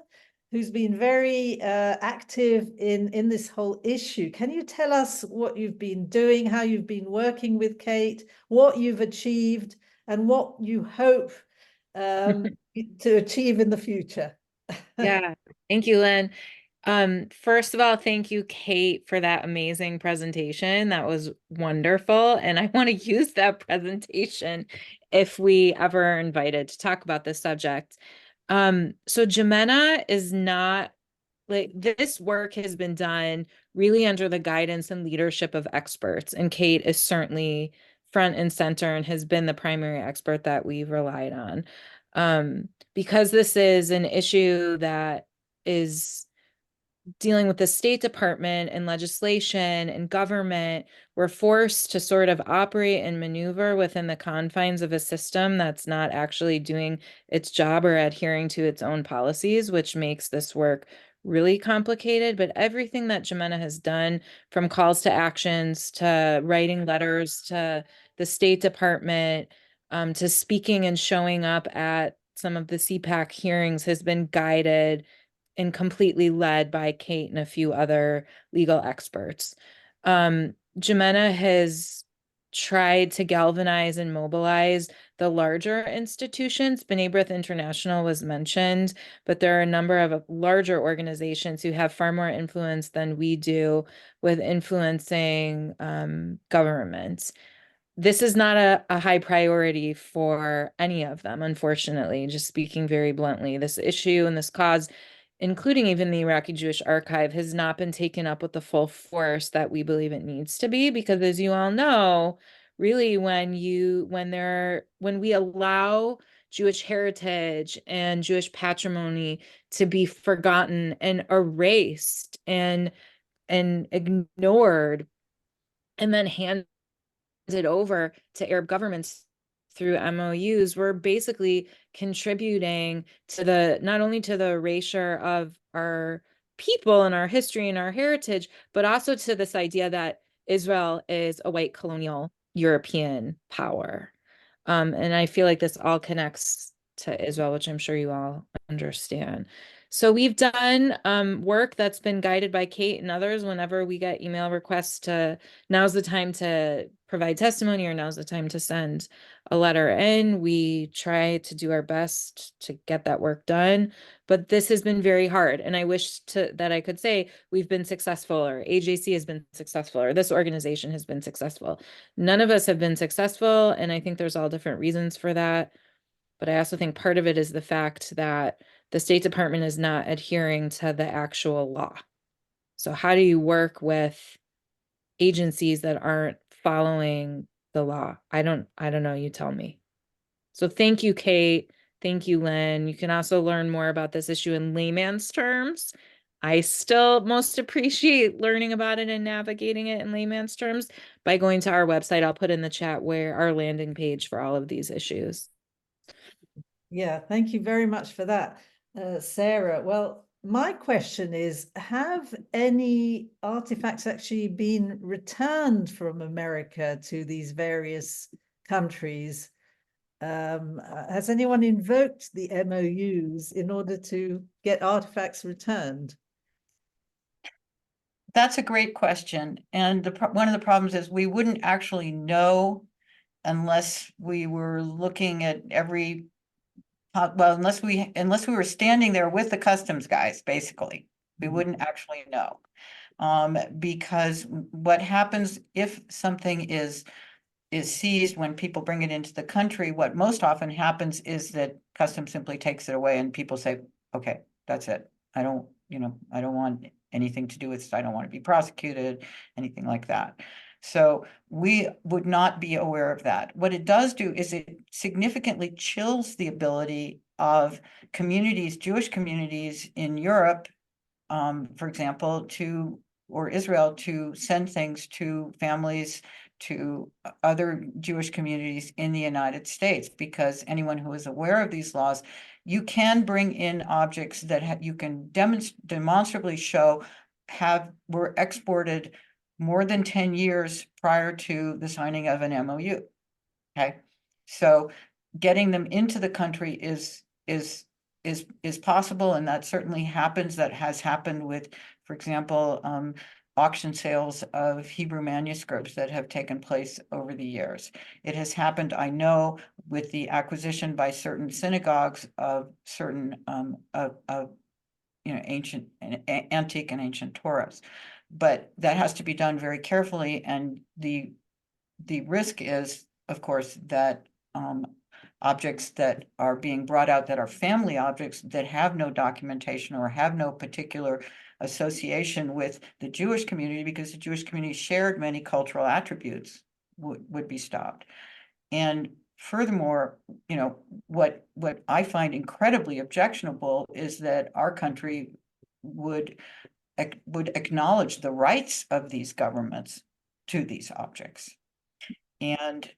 who's been very active in this whole issue. Can you tell us what you've been doing, how you've been working with Kate, what you've achieved, and what you hope to achieve in the future? Yeah, thank you, Lynn. First of all, thank you, Kate, for that amazing presentation. That was wonderful. And I want to use that presentation if we ever are invited to talk about this subject. So MENA is not like this work has been done really under the guidance and leadership of experts. And Kate is certainly front and center and has been the primary expert that we've relied on. Because this is an issue that is dealing with the State Department and legislation and government, we're forced to sort of operate and maneuver within the confines of a system that's not actually doing its job or adhering to its own policies, which makes this work really complicated. But everything that MENA has done, from calls to actions, to writing letters to the State Department, to speaking and showing up at some of the CPAC hearings, has been guided and completely led by Kate and a few other legal experts. MENA has tried to galvanize and mobilize the larger institutions. B'nai B'rith International was mentioned, but there are a number of larger organizations who have far more influence than we do with influencing governments. This is not a high priority for any of them, unfortunately, just speaking very bluntly. This issue and this cause, including even the Iraqi Jewish Archive, has not been taken up with the full force that we believe it needs to be, because as you all know, really when we allow Jewish heritage and Jewish patrimony to be forgotten and erased and ignored, and then handed over to Arab governments through MOUs, we're basically contributing to not only to the erasure of our people and our history and our heritage, but also to this idea that Israel is a white colonial European power. And I feel like this all connects to Israel, which I'm sure you all understand. So we've done work that's been guided by Kate and others. Whenever we get email requests now's the time to provide testimony, or now's the time to send a letter in, we try to do our best to get that work done. But this has been very hard. And I wish that I could say we've been successful, or AJC has been successful, or this organization has been successful. None of us have been successful. And I think there's all different reasons for that. But I also think part of it is the fact that the State Department is not adhering to the actual law. So how do you work with agencies that aren't following the law? I don't know. You tell me. So thank you, Kate. Thank you, Lynn. You can also learn more about this issue in layman's terms. I still most appreciate learning about it and navigating it in layman's terms by going to our website. I'll put in the chat where our landing page for all of these issues. Yeah, thank you very much for that, Sarah. Well, my question is, have any artifacts actually been returned from America to these various countries? Has anyone invoked the MOUs in order to get artifacts returned? That's a great question. And one of the problems is we wouldn't actually know unless we were looking at every, well, unless we were standing there with the customs guys, basically, we wouldn't actually know. Because what happens if something is seized when people bring it into the country, what most often happens is that customs simply takes it away and people say, okay, that's it. I don't want anything to do with it. I don't want to be prosecuted, anything like that. So we would not be aware of that. What it does do is it significantly chills the ability of communities, Jewish communities in Europe, for example, or Israel, to send things to families, to other Jewish communities in the United States, because anyone who is aware of these laws, you can bring in objects that you can demonstrably show were exported more than 10 years prior to the signing of an MOU. Okay, so getting them into the country is possible, and that certainly happens. That has happened with, for example, auction sales of Hebrew manuscripts that have taken place over the years. It has happened, I know, with the acquisition by certain synagogues of certain ancient and antique and ancient Torahs. But that has to be done very carefully, and the risk is, of course, that objects that are being brought out that are family objects that have no documentation or have no particular association with the Jewish community, because the Jewish community shared many cultural attributes, would be stopped. And furthermore, what I find incredibly objectionable is that our country would acknowledge the rights of these governments to these objects. And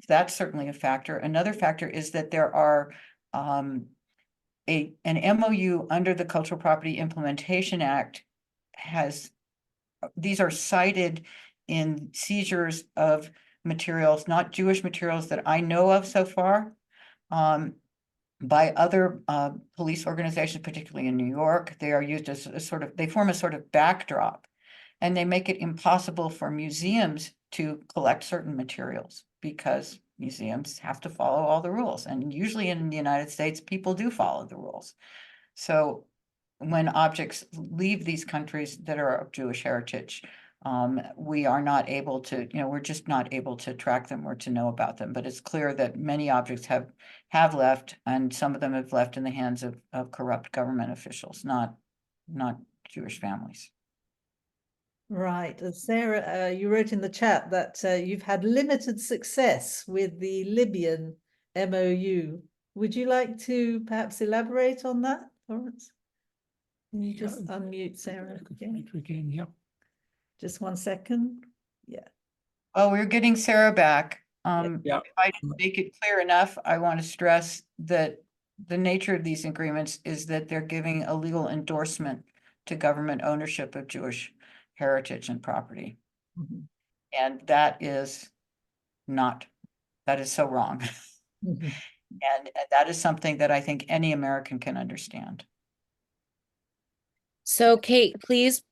that's certainly a factor. Another factor is that there are an MOU under the Cultural Property Implementation Act these are cited in seizures of materials, not Jewish materials that I know of so far, by other police organizations, particularly in New York. They are used as they form a sort of backdrop, and they make it impossible for museums to collect certain materials, because museums have to follow all the rules. And usually in the United States, people do follow the rules. So when objects leave these countries that are of Jewish heritage, we are not able to, we're just not able to track them or to know about them. But it's clear that many objects have left, and some of them have left in the hands of corrupt government officials, not Jewish families. Right. And Sarah, you wrote in the chat that you've had limited success with the Libyan MOU. Would you like to perhaps elaborate on that, Lawrence? Can you just unmute Sarah again? Yeah. Just 1 second. Yeah. Oh, we're getting Sarah back. Yeah. If I didn't make it clear enough, I want to stress that the nature of these agreements is that they're giving a legal endorsement to government ownership of Jewish heritage and property. Mhm. And that is so wrong. Mhm. And that is something that I think any American can understand. So Kate, please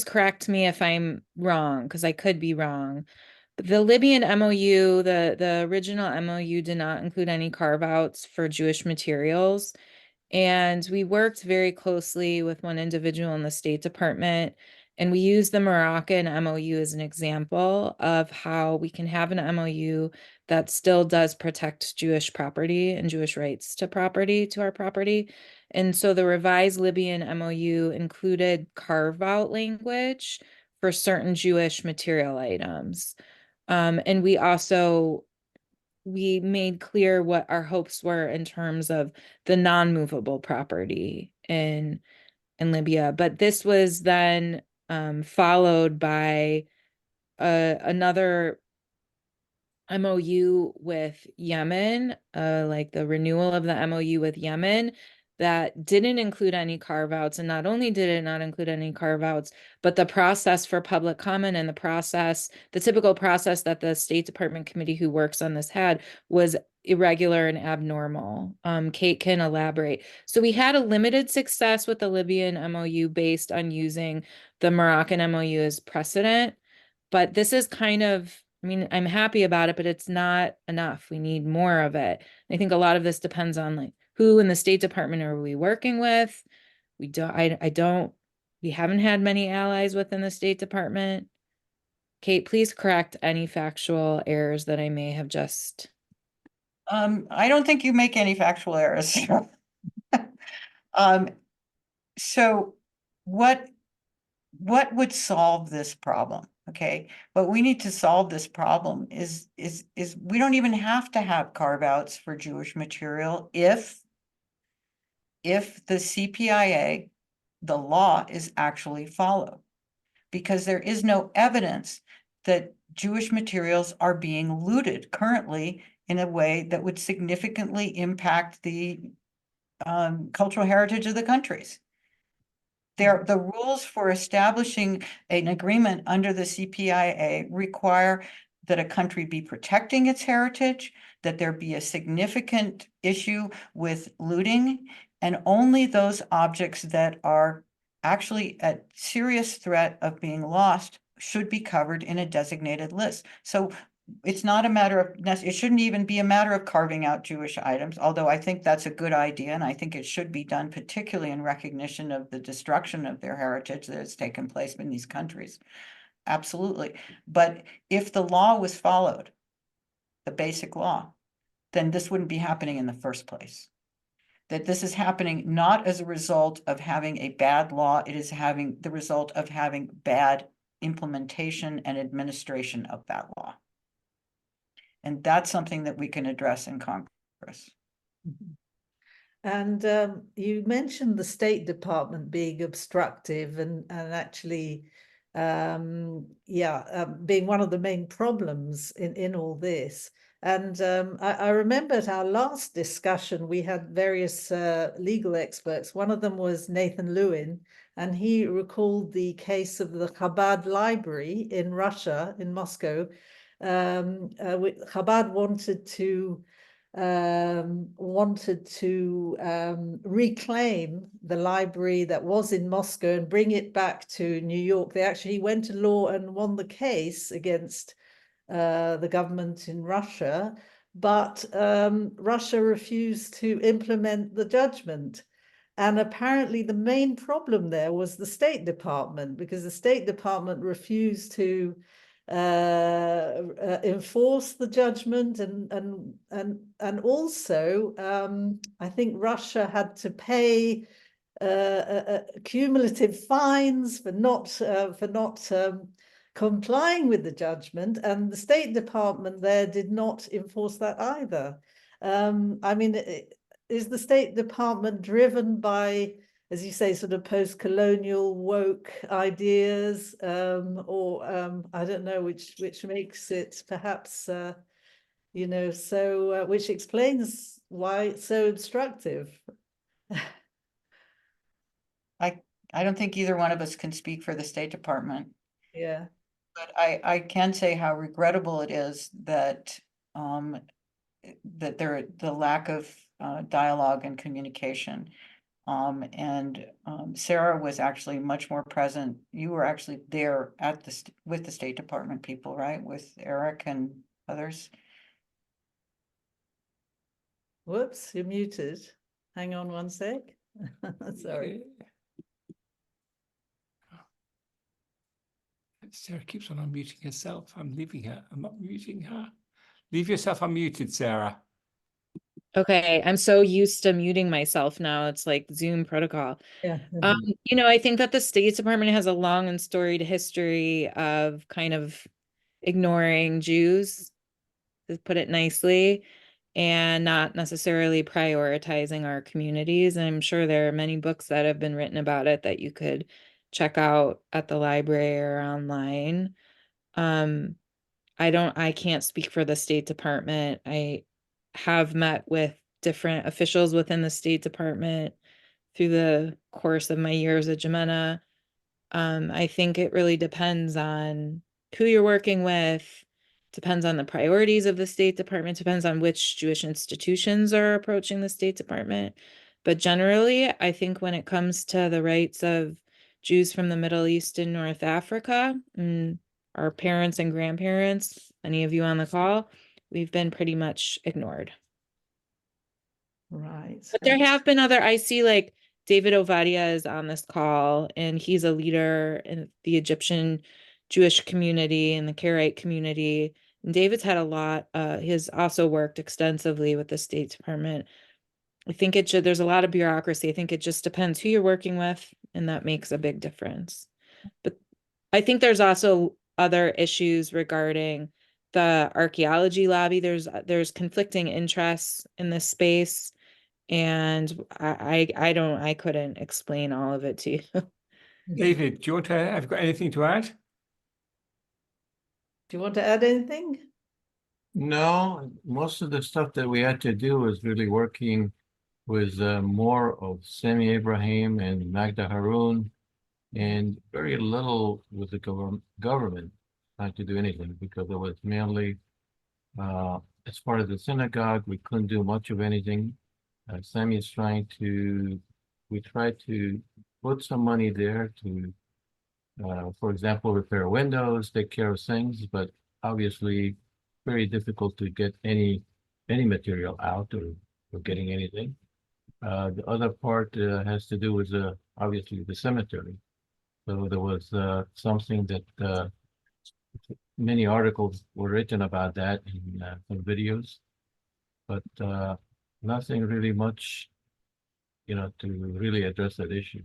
correct me if I'm wrong, because I could be wrong. But the Libyan MOU, the original MOU, did not include any carve-outs for Jewish materials. And we worked very closely with one individual in the State Department, and we used the Moroccan MOU as an example of how we can have an MOU that still does protect Jewish property and Jewish rights to property, to our property. And so the revised Libyan MOU included carve-out language for certain Jewish material items. And we made clear what our hopes were in terms of the non-movable property in Libya. But this was then followed by another MOU with Yemen, like the renewal of the MOU with Yemen, that didn't include any carve-outs. And not only did it not include any carve-outs, but the process for public comment and the typical process that the State Department committee who works on this had was irregular and abnormal. Kate can elaborate. So we had a limited success with the Libyan MOU based on using the Moroccan MOU as precedent. But this is kind of, I mean, I'm happy about it, but it's not enough. We need more of it. I think a lot of this depends on like who in the State Department are we working with? We haven't had many allies within the State Department. Kate, please correct any factual errors that I may have just. I don't think you make any factual errors. So what would solve this problem? Okay, what we need to solve this problem is we don't even have to have carve-outs for Jewish material if the CPIA, the law, is actually followed, because there is no evidence that Jewish materials are being looted currently in a way that would significantly impact the cultural heritage of the countries. The rules for establishing an agreement under the CPIA require that a country be protecting its heritage, that there be a significant issue with looting, and only those objects that are actually at serious threat of being lost should be covered in a designated list. So it's not a matter of, it shouldn't even be a matter of carving out Jewish items, although I think that's a good idea, and I think it should be done, particularly in recognition of the destruction of their heritage that has taken place in these countries. Absolutely. But if the law was followed, the basic law, then this wouldn't be happening in the first place. That this is happening not as a result of having a bad law, it is having the result of having bad implementation and administration of that law. And that's something that we can address in Congress. And you mentioned the State Department being obstructive and actually, being one of the main problems in all this. And I remember at our last discussion, we had various legal experts. One of them was Nathan Lewin, and he recalled the case of the Chabad Library in Russia, in Moscow. Chabad wanted to reclaim the library that was in Moscow and bring it back to New York. They actually went to law and won the case against the government in Russia, but Russia refused to implement the judgment. And apparently the main problem there was the State Department, because the State Department refused to enforce the judgment, and also I think Russia had to pay cumulative fines for not complying with the judgment, and the State Department there did not enforce that either. I mean, is the State Department driven by, as you say, sort of post-colonial woke ideas, or I don't know, which makes it perhaps, which explains why it's so obstructive. I don't think either one of us can speak for the State Department. Yeah. But I can say how regrettable it is that the lack of dialogue and communication. Sarah was actually much more present. You were actually there at with the State Department people, right? With Eric and others. Whoops, you're muted. Hang on one sec. Sorry. Sarah keeps on unmuting herself. I'm leaving her. I'm not muting her. Leave yourself unmuted, Sarah. Okay, I'm so used to muting myself now. It's like Zoom protocol. Yeah. You know, I think that the State Department has a long and storied history of kind of ignoring Jews, to put it nicely, and not necessarily prioritizing our communities. And I'm sure there are many books that have been written about it that you could check out at the library or online. I can't speak for the State Department. I have met with different officials within the State Department through the course of my years at MENA. I think it really depends on who you're working with, depends on the priorities of the State Department, depends on which Jewish institutions are approaching the State Department. But generally, I think when it comes to the rights of Jews from the Middle East and North Africa, our parents and grandparents, any of you on the call, we've been pretty much ignored. Right. But there have been I see like David Ovadia is on this call, and he's a leader in the Egyptian Jewish community and the Karaite community. And David's had a lot, he has also worked extensively with the State Department. I think there's a lot of bureaucracy. I think it just depends who you're working with, and that makes a big difference. But I think there's also other issues regarding the archaeology lobby. There's conflicting interests in this space. And I couldn't explain all of it to you. David, do you want to have you got anything to add? Do you want to add anything? No, most of the stuff that we had to do was really working with more of Sami Ibrahim and Magda Harun, and very little with the government trying to do anything, because it was mainly as part of the synagogue, we couldn't do much of anything. Sami is we tried to put some money there to, for example, repair windows, take care of things, but obviously very difficult to get any material out or getting anything. The other part has to do with obviously the cemetery. So there was something that many articles were written about that in some videos, but nothing really much, to really address that issue.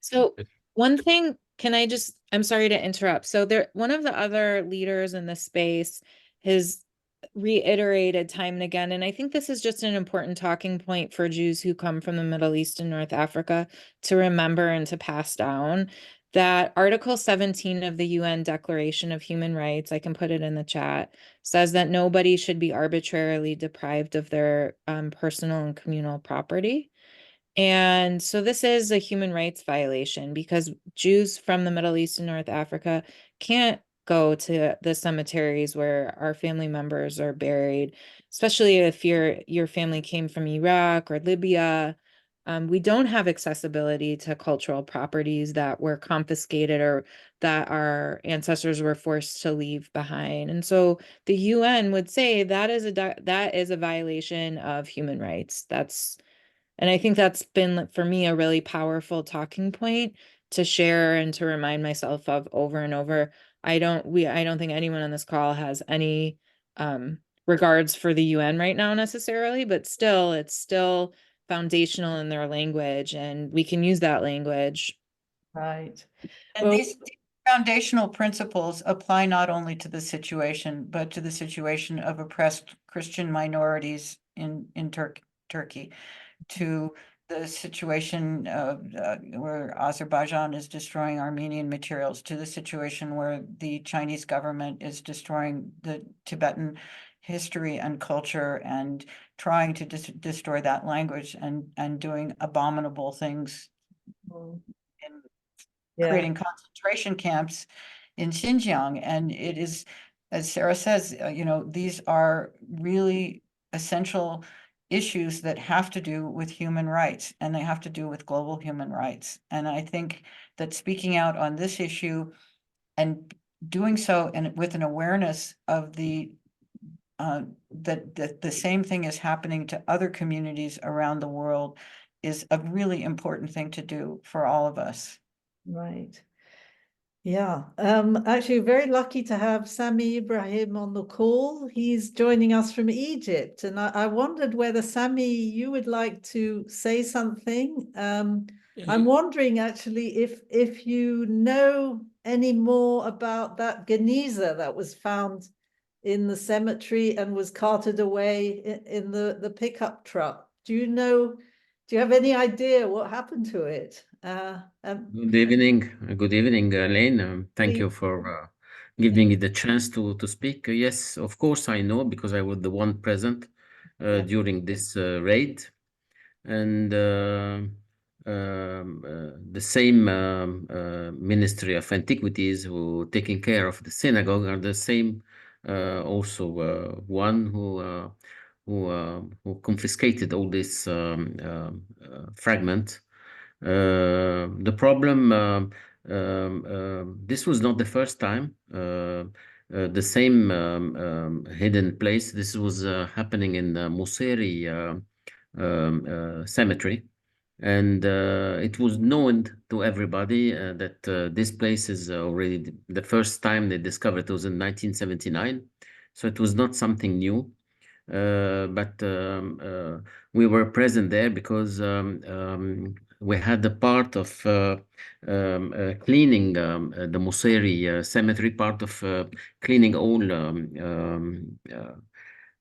So one thing, I'm sorry to interrupt. So one of the other leaders in this space has reiterated time and again, and I think this is just an important talking point for Jews who come from the Middle East and North Africa to remember and to pass down, that Article 17 of the UN Declaration of Human Rights, I can put it in the chat, says that nobody should be arbitrarily deprived of their personal and communal property. And so this is a human rights violation, because Jews from the Middle East and North Africa can't go to the cemeteries where our family members are buried, especially if your family came from Iraq or Libya. We don't have accessibility to cultural properties that were confiscated or that our ancestors were forced to leave behind. And so the UN would say that is a violation of human rights. And I think that's been, for me, a really powerful talking point to share and to remind myself of over and over. I don't think anyone on this call has any regards for the UN right now necessarily, but still, it's still foundational in their language, and we can use that language. Right. And these foundational principles apply not only to the situation, but to the situation of oppressed Christian minorities in Turkey, to the situation where Azerbaijan is destroying Armenian materials, to the situation where the Chinese government is destroying the Tibetan history and culture and trying to destroy that language and doing abominable things in creating concentration camps in Xinjiang. And it is, as Sarah says, these are really essential issues that have to do with human rights, and they have to do with global human rights. And I think that speaking out on this issue and doing so and with an awareness of that the same thing is happening to other communities around the world is a really important thing to do for all of us. Right. Yeah, actually very lucky to have Sami Ibrahim on the call. He's joining us from Egypt, and I wondered whether Sami, you would like to say something. I'm wondering actually if you know any more about that geniza that was found in the cemetery and was carted away in the pickup truck. Do you have any idea what happened to it? Good evening, Elaine. Thank Please. you for giving me the chance to speak. Yes, of course I know because I was the one present Yeah. during this raid, and the same Ministry of Antiquities who taking care of the synagogue are the same also one who confiscated all this fragment. The problem, this was not the first time. The same hidden place. This was happening in the Museri cemetery, and it was known to everybody that this place is already the first time they discovered it was in 1979, so it was not something new. But we were present there because we had the part of cleaning the Museri cemetery, part of cleaning all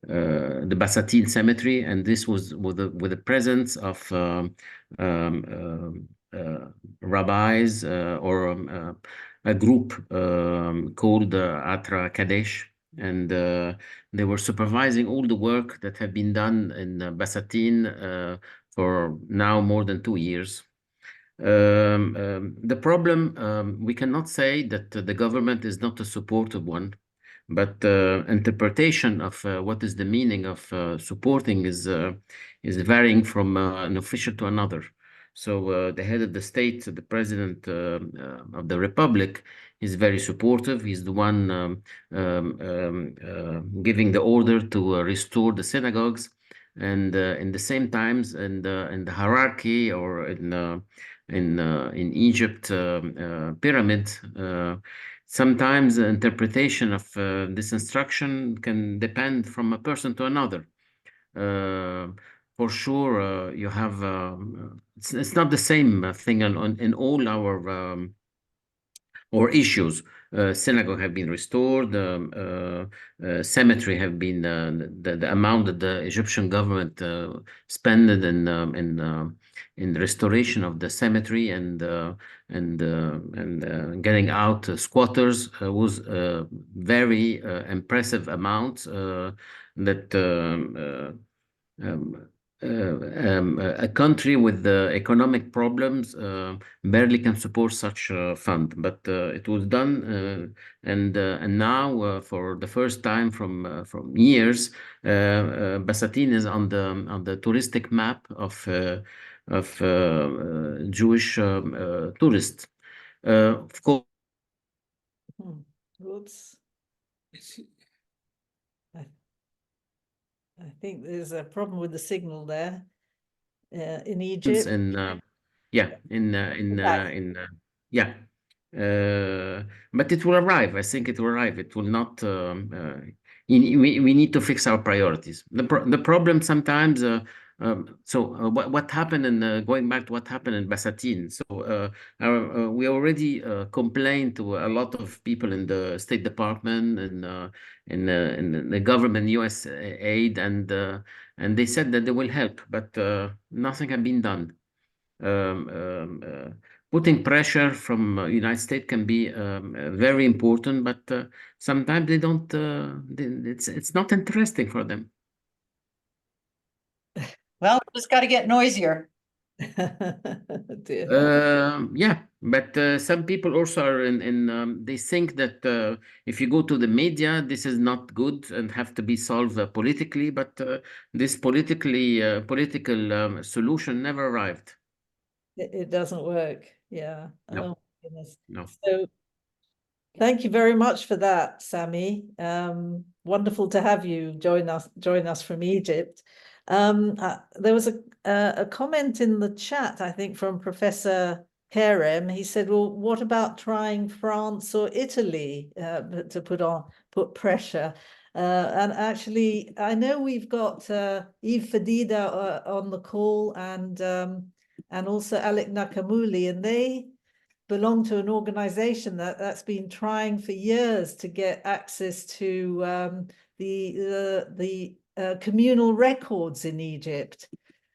the Bassatine cemetery, and this was with the presence of rabbis or a group called Atra Kadesh, and they were supervising all the work that had been done in Bassatine for now more than 2 years. The problem, we cannot say that the government is not a supportive one, but interpretation of what is the meaning of supporting is varying from an official to another. So the head of the state, the president of the republic, is very supportive. He's the one giving the order to restore the synagogues, and in the same times, in the hierarchy or in Egypt pyramid. Sometimes the interpretation of this instruction can depend from a person to another. For sure, you have it's not the same thing in all our issues. Synagogue have been restored, cemetery have been the amount that the Egyptian government spent in the restoration of the cemetery and getting out squatters was very impressive amount that a country with economic problems barely can support such a fund, but it was done, and now for the first time from years, Bassatine is on the touristic map of Jewish tourists. Of course. Oops. I think there's a problem with the signal there in Egypt. But it will arrive. I think it will arrive. It will not. We need to fix our priorities. The problem sometimes. What happened in going back to what happened in Bassatine? So we already complained to a lot of people in the State Department and in the government, U.S. aid, and they said that they will help, but nothing had been done. Putting pressure from United States can be very important, but sometimes they don't. It's not interesting for them. Well, just got to get noisier. Yeah, but some people also are they think that if you go to the media, this is not good and have to be solved politically, but this political solution never arrived. It doesn't work. Yeah. No. Oh, goodness. No. So thank you very much for that, Sami. Wonderful to have you join us from Egypt. There was a comment in the chat, I think, from Professor Kerem, he said, well, what about trying France or Italy to put pressure? And actually, I know we've got Yves Fadida on the call and also Alec Nakamuli, and they belong to an organization that's been trying for years to get access to the communal records in Egypt.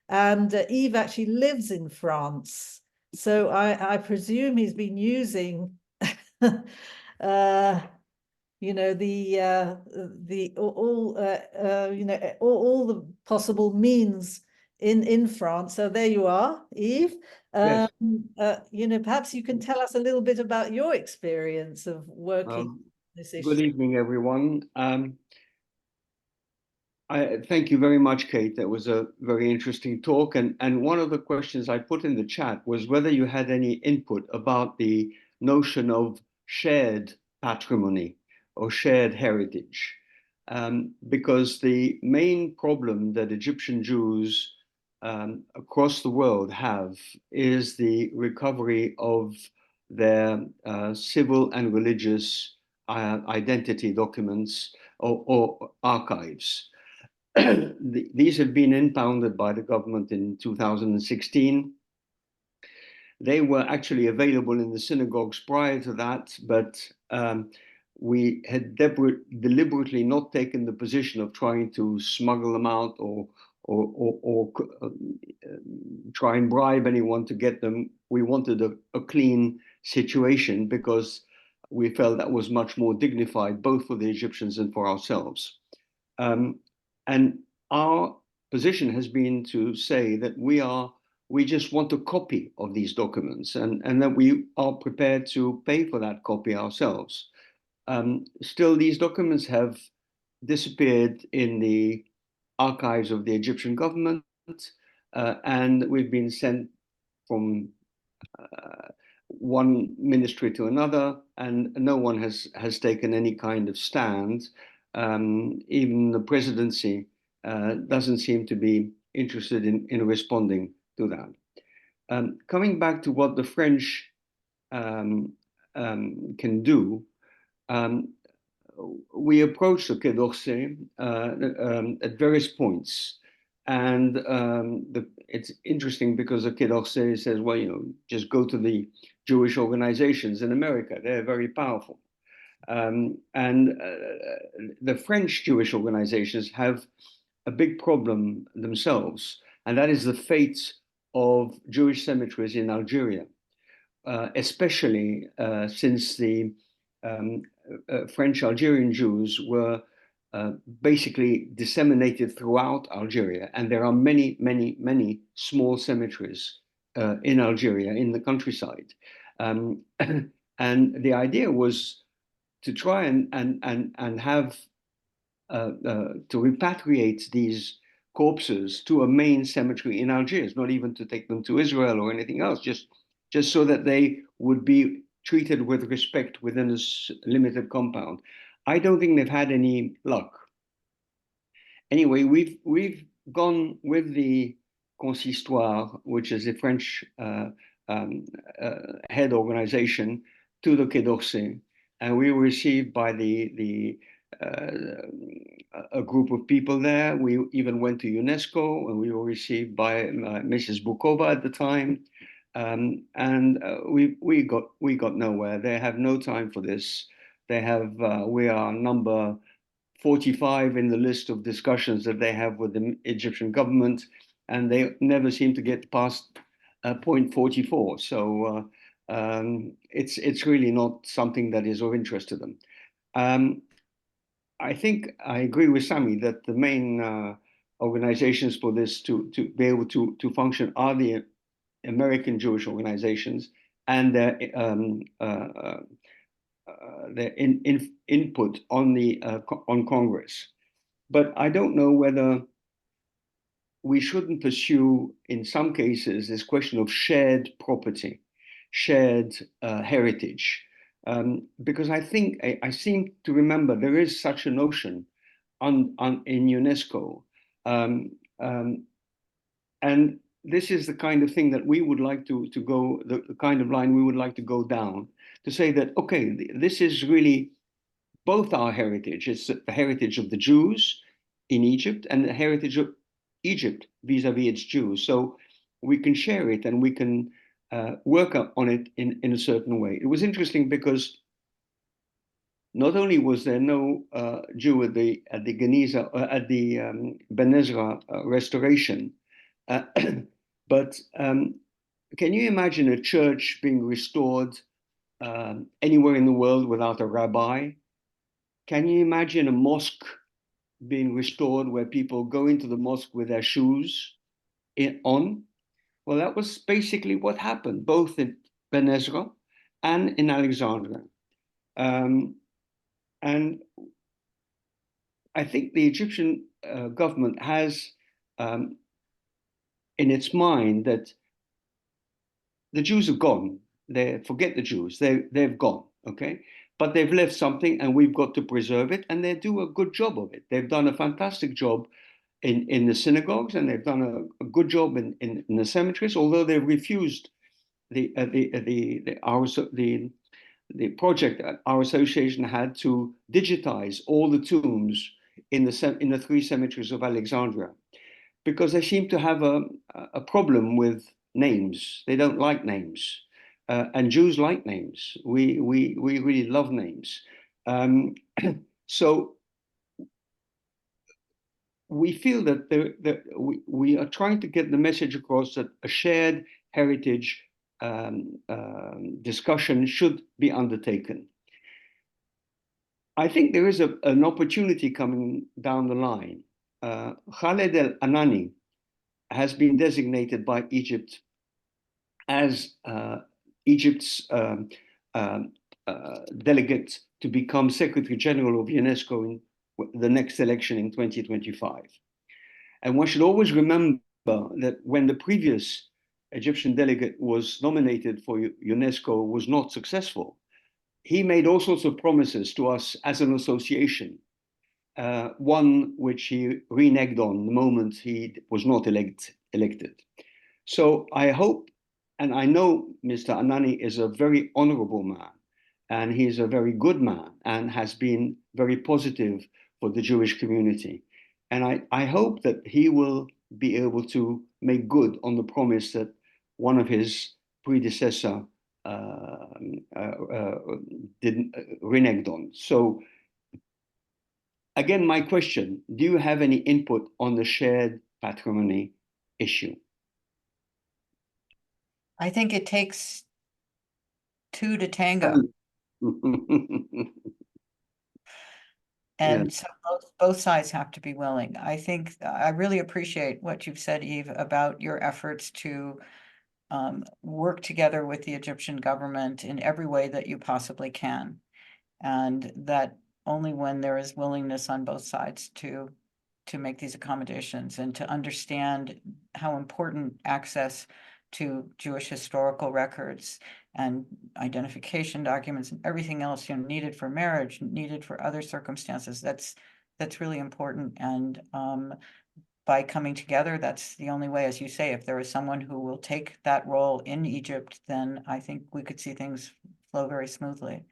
And Yves actually lives in France. So I presume he's been using, you know, all the possible means in France. So there you are, Yves. Yes. You know, perhaps you can tell us a little bit about your experience of working on this issue. Good evening, everyone. I thank you very much, Kate. That was a very interesting talk. And one of the questions I put in the chat was whether you had any input about the notion of shared patrimony or shared heritage. Because the main problem that Egyptian Jews across the world have is the recovery of their civil and religious identity documents or archives. These have been impounded by the government in 2016. They were actually available in the synagogues prior to that, but we had deliberately not taken the position of trying to smuggle them out or try and bribe anyone to get them. We wanted a clean situation because we felt that was much more dignified, both for the Egyptians and for ourselves. And our position has been to say that we just want a copy of these documents and that we are prepared to pay for that copy ourselves. Still, these documents have disappeared in the archives of the Egyptian government, and we've been sent from one ministry to another, and no one has taken any kind of stand. Even the presidency doesn't seem to be interested in responding to that. Coming back to what the French can do, we approached the Quai d'Orsay at various points. And it's interesting because the Quai d'Orsay says, well, you know, just go to the Jewish organizations in America. They're very powerful. And the French Jewish organizations have a big problem themselves, and that is the fate of Jewish cemeteries in Algeria, especially since the French Algerian Jews were basically disseminated throughout Algeria. And there are many, many, many small cemeteries in Algeria, in the countryside. And the idea was to try and have to repatriate these corpses to a main cemetery in Algiers, not even to take them to Israel or anything else, just so that they would be treated with respect within a limited compound. I don't think they've had any luck. Anyway, we've gone with the Consistoire, which is the French head organization, to the Quai d'Orsay, and we were received by a group of people there. We even went to UNESCO, and we were received by Mrs. Bukova at the time. We got nowhere. They have no time for this. They have we are number 45 in the list of discussions that they have with the Egyptian government, and they never seem to get past point 44. So it's really not something that is of interest to them. I think I agree with Sami that the main organizations for this to be able to function are the American Jewish organizations and their input on Congress. But I don't know whether we shouldn't pursue, in some cases, this question of shared property, shared heritage. Because I think I seem to remember there is such a notion in UNESCO, and this is the kind of thing that we would like to go, the kind of line we would like to go down, to say that, okay, this is really both our heritage. It's the heritage of the Jews in Egypt and the heritage of Egypt vis-a-vis its Jews. So we can share it and we can work on it in a certain way. It was interesting because not only was there no Jew at the geniza, at the Ben Ezra restoration, but can you imagine a church being restored anywhere in the world without a rabbi? Can you imagine a mosque being restored where people go into the mosque with their shoes on? Well, that was basically what happened, both in Ben Ezra and in Alexandria. And I think the Egyptian government has in its mind that the Jews are gone. Forget the Jews, they've gone, okay? But they've left something and we've got to preserve it, and they do a good job of it. They've done a fantastic job in the synagogues, and they've done a good job in the cemeteries, although they've refused the project that our association had to digitize all the tombs in the 3 cemeteries of Alexandria, because they seem to have a problem with names. They don't like names. And Jews like names. We really love names. So we feel that we are trying to get the message across that a shared heritage discussion should be undertaken. I think there is an opportunity coming down the line. Khaled El-Anani has been designated by Egypt as Egypt's delegate to become Secretary General of UNESCO in the next election in 2025. And one should always remember that when the previous Egyptian delegate was nominated for UNESCO was not successful, he made all sorts of promises to us as an association, one which he reneged on the moment he was not elected. So I hope, and I know Mr. Anani is a very honorable man, and he's a very good man, and has been very positive for the Jewish community. And I hope that he will be able to make good on the promise that one of his predecessor reneged on. So again, my question, do you have any input on the shared patrimony issue? I think it takes 2 to tango. And so both sides have to be willing. I think I really appreciate what you've said, Eve, about your efforts to work together with the Egyptian government in every way that you possibly can. And that only when there is willingness on both sides to make these accommodations and to understand how important access to Jewish historical records and identification documents and everything else, needed for marriage, needed for other circumstances. That's really important. And by coming together, that's the only way, as you say. If there is someone who will take that role in Egypt, then I think we could see things flow very smoothly.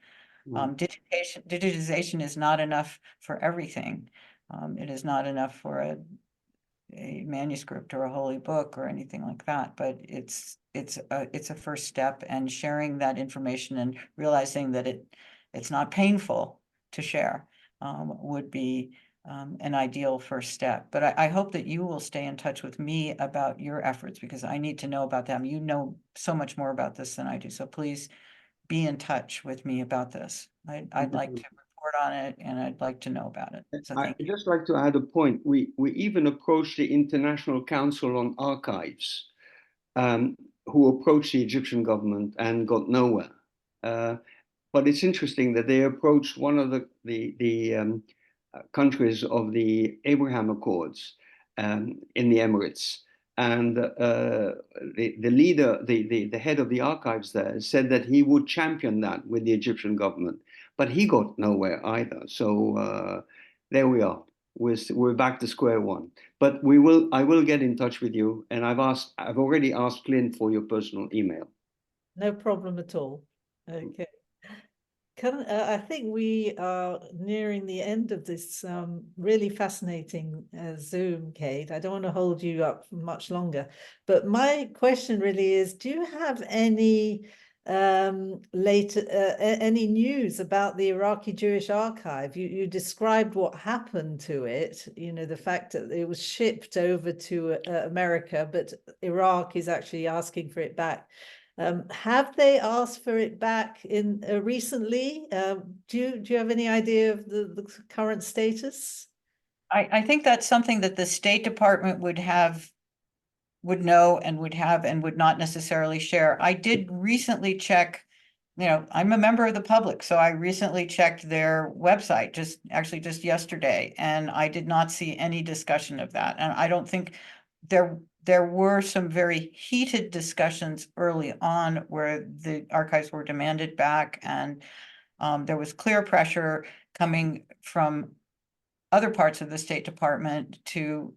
Digitization is not enough for everything. It is not enough for a manuscript or a holy book or anything like that, but it's a first step, and sharing that information and realizing that it's not painful to share would be an ideal first step. But I hope that you will stay in touch with me about your efforts, because I need to know about them. You know so much more about this than I do, so please be in touch with me about this. I'd like to report on it, and I'd like to know about it. So thank you. I'd just like to add a point. We even approached the International Council on Archives, who approached the Egyptian government and got nowhere. But it's interesting that they approached one of the countries of the Abraham Accords in the Emirates. And the leader, the head of the archives there, said that he would champion that with the Egyptian government, but he got nowhere either. So there we are. we're back to square one. But I will get in touch with you, and I've already asked Lynn for your personal email. No problem at all. Okay. I think we are nearing the end of this really fascinating Zoom, Kate. I don't want to hold you up for much longer, but my question really is, do you have any any news about the Iraqi Jewish Archive? You described what happened to it, you know, the fact that it was shipped over to America, but Iraq is actually asking for it back. Have they asked for it back in recently? Do you have any idea of the current status? I think that's something that the State Department would know and would not necessarily share. I did recently check, you know, I'm a member of the public, so I recently checked their website just yesterday, and I did not see any discussion of that. And I don't think there were some very heated discussions early on where the archives were demanded back, and there was clear pressure coming from other parts of the State Department to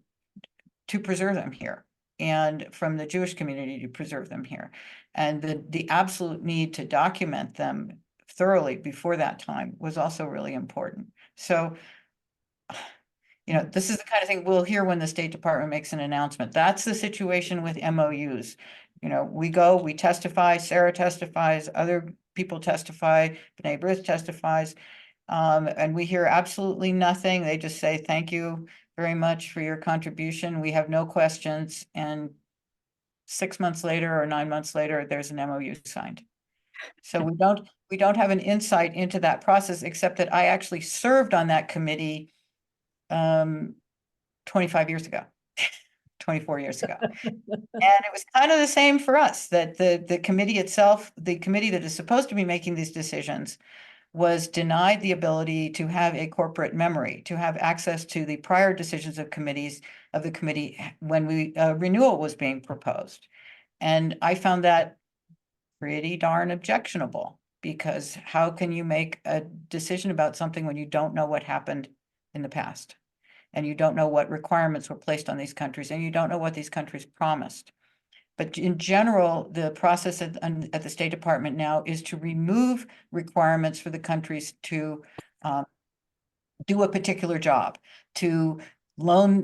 preserve them here, and from the Jewish community to preserve them here. And the absolute need to document them thoroughly before that time was also really important. So, you know, this is the kind of thing we'll hear when the State Department makes an announcement. That's the situation with MOUs. You know, we go, we testify, Sarah testifies, other people testify, B'nai B'rith testifies, and we hear absolutely nothing. They just say, thank you very much for your contribution. We have no questions. And 6 months later or 9 months later, there's an MOU signed. So we don't have an insight into that process, except that I actually served on that committee 25 years ago, 24 years ago. And it was kind of the same for us, that the committee itself, the committee that is supposed to be making these decisions, was denied the ability to have a corporate memory, to have access to the prior decisions of the committee when renewal was being proposed. And I found that pretty darn objectionable, because how can you make a decision about something when you don't know what happened in the past? And you don't know what requirements were placed on these countries, and you don't know what these countries promised. But in general, the process at the State Department now is to remove requirements for the countries to do a particular job, to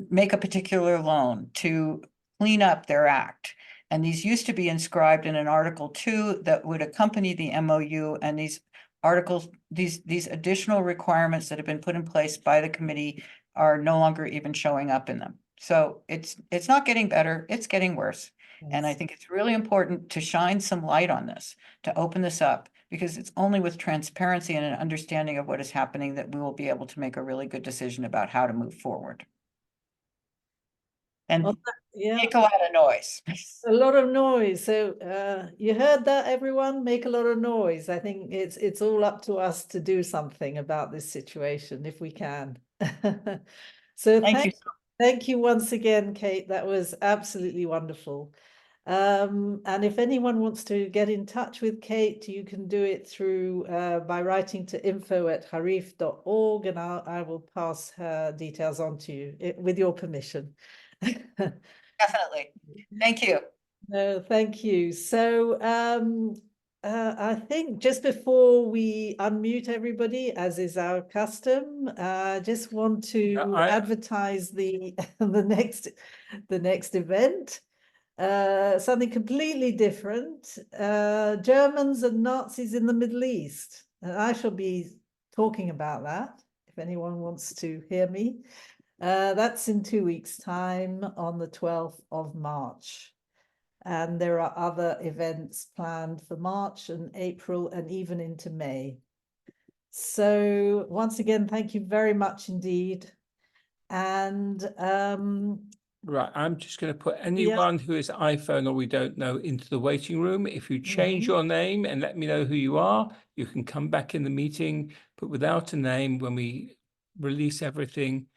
make a particular loan, to clean up their act. And these used to be inscribed in an Article 2 that would accompany the MOU, and these articles, these additional requirements that have been put in place by the committee are no longer even showing up in them. So it's not getting better, it's getting worse. And I think it's really important to shine some light on this, to open this up, because it's only with transparency and an understanding of what is happening that we will be able to make a really good decision about how to move forward. And make a lot of noise. A lot of noise. So you heard that, everyone? Make a lot of noise. I think it's all up to us to do something about this situation if we can. So thank you once again, Kate. That was absolutely wonderful. And if anyone wants to get in touch with Kate, you can do it through by writing to info@harif.org, and I will pass her details on to you with your permission. Definitely. Thank you. No, thank you. So I think just before we unmute everybody, as is our custom, I just want to advertise the next event. Something completely different. Germans and Nazis in the Middle East. And I shall be talking about that if anyone wants to hear me. That's in 2 weeks' time on the 12th of March. And there are other events planned for March and April and even into May. So once again, thank you very much indeed. And right, I'm just going to put anyone who is iPhone or we don't know into the waiting room. If you change your name and let me know who you are, you can come back in the meeting, but without a name, when we release everything,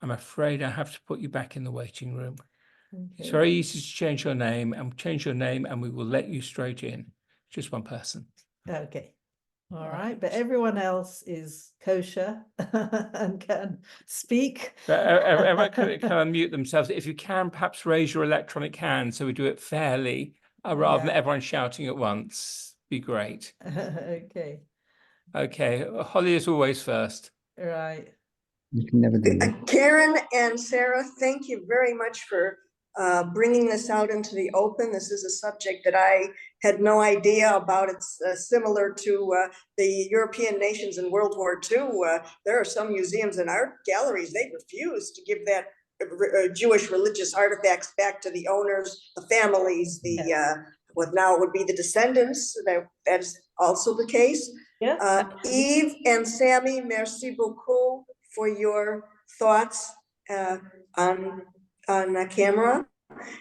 I'm afraid I have to put you back in the waiting room. Okay. It's very easy to change your name and we will let you straight in. Just one person. Okay. All right, but everyone else is kosher and can speak. But everyone can unmute themselves. If you can, perhaps raise your electronic hand so we do it fairly, rather than Yeah. everyone shouting at once. Be great. Okay, Okay, Holly is always first. right. You can never do that. Karen and Sarah, thank you very much for bringing this out into the open. This is a subject that I had no idea about. It's similar to the European nations in World War II. There are some museums and art galleries, they refuse to give that Jewish religious artifacts back to the owners, the families, what now would be the descendants. That's also the case. Yeah. Eve and Sammy, merci beaucoup for your thoughts on camera.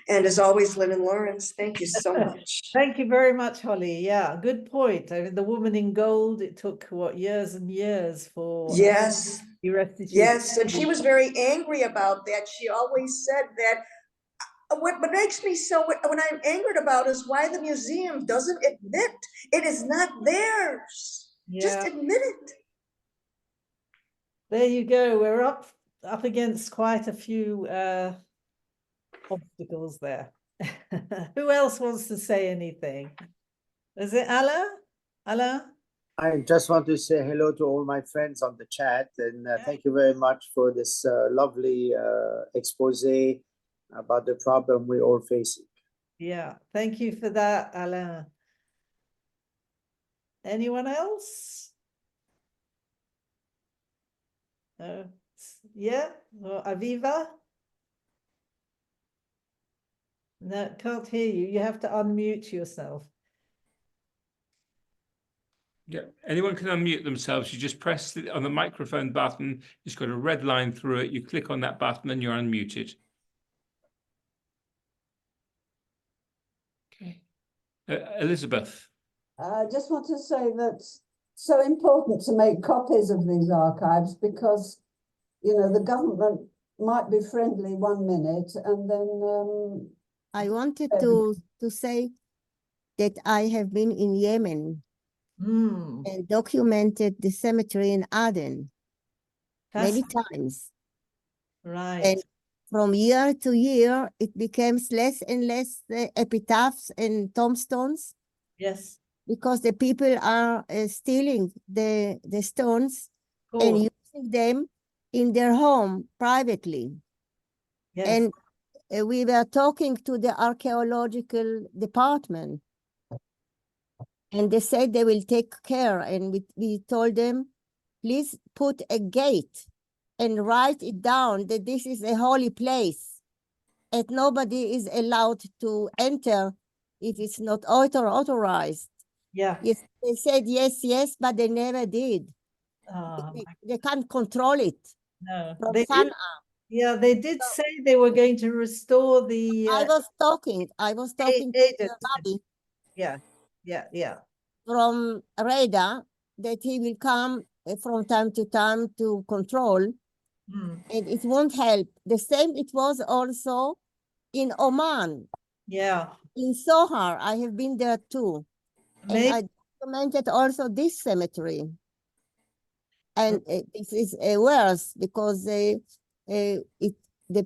And as always, Lynn and Lawrence, thank you so much. Thank you very much, Holly. Yeah, good point. I mean, the woman in gold, it took what, years and years for Yes, you restitute. yes, and she was very angry about that. She always said that what makes me so, when I'm angered about is why the museum doesn't admit it is not theirs. Just Yeah. admit it. There you go. We're up against quite a few obstacles there. Who else wants to say anything? Is it Alain? Alain? I just want to say hello to all my friends on the chat, and thank you very much for this lovely expose about the problem we're all facing. Yeah, thank you for that, Alain. Anyone else? Yeah, or Aviva? No, can't hear you. You have to unmute yourself. Yeah, anyone can unmute themselves. You just press on the microphone button. It's got a red line through it. You click on that button and you're unmuted. Okay. Elizabeth. I just want to say that it's so important to make copies of these archives because, you know, the government might be friendly 1 minute and then... I wanted to say that I have been in Yemen and documented the cemetery in Aden many times. Right. And from year to year, it becomes less and less epitaphs and tombstones. Yes. Because the people are stealing the stones and using them in their home privately. Yes. And we were talking to the archaeological department and they said they will take care. And we told them, please put a gate and write it down that this is a holy place and nobody is allowed to enter if it's not authorized. Yeah. Yes, they said yes, but they never did. They can't control it. No. From They Sana'a. did, yeah, they did say they were going to restore the... I was talking to the rabbi. Yeah. From Reda, that he will come from time to time to control, and it won't help. The same it was also in Oman. Yeah. In Sohar, I have been there too. Maybe. And I documented also this cemetery. And this is worse because the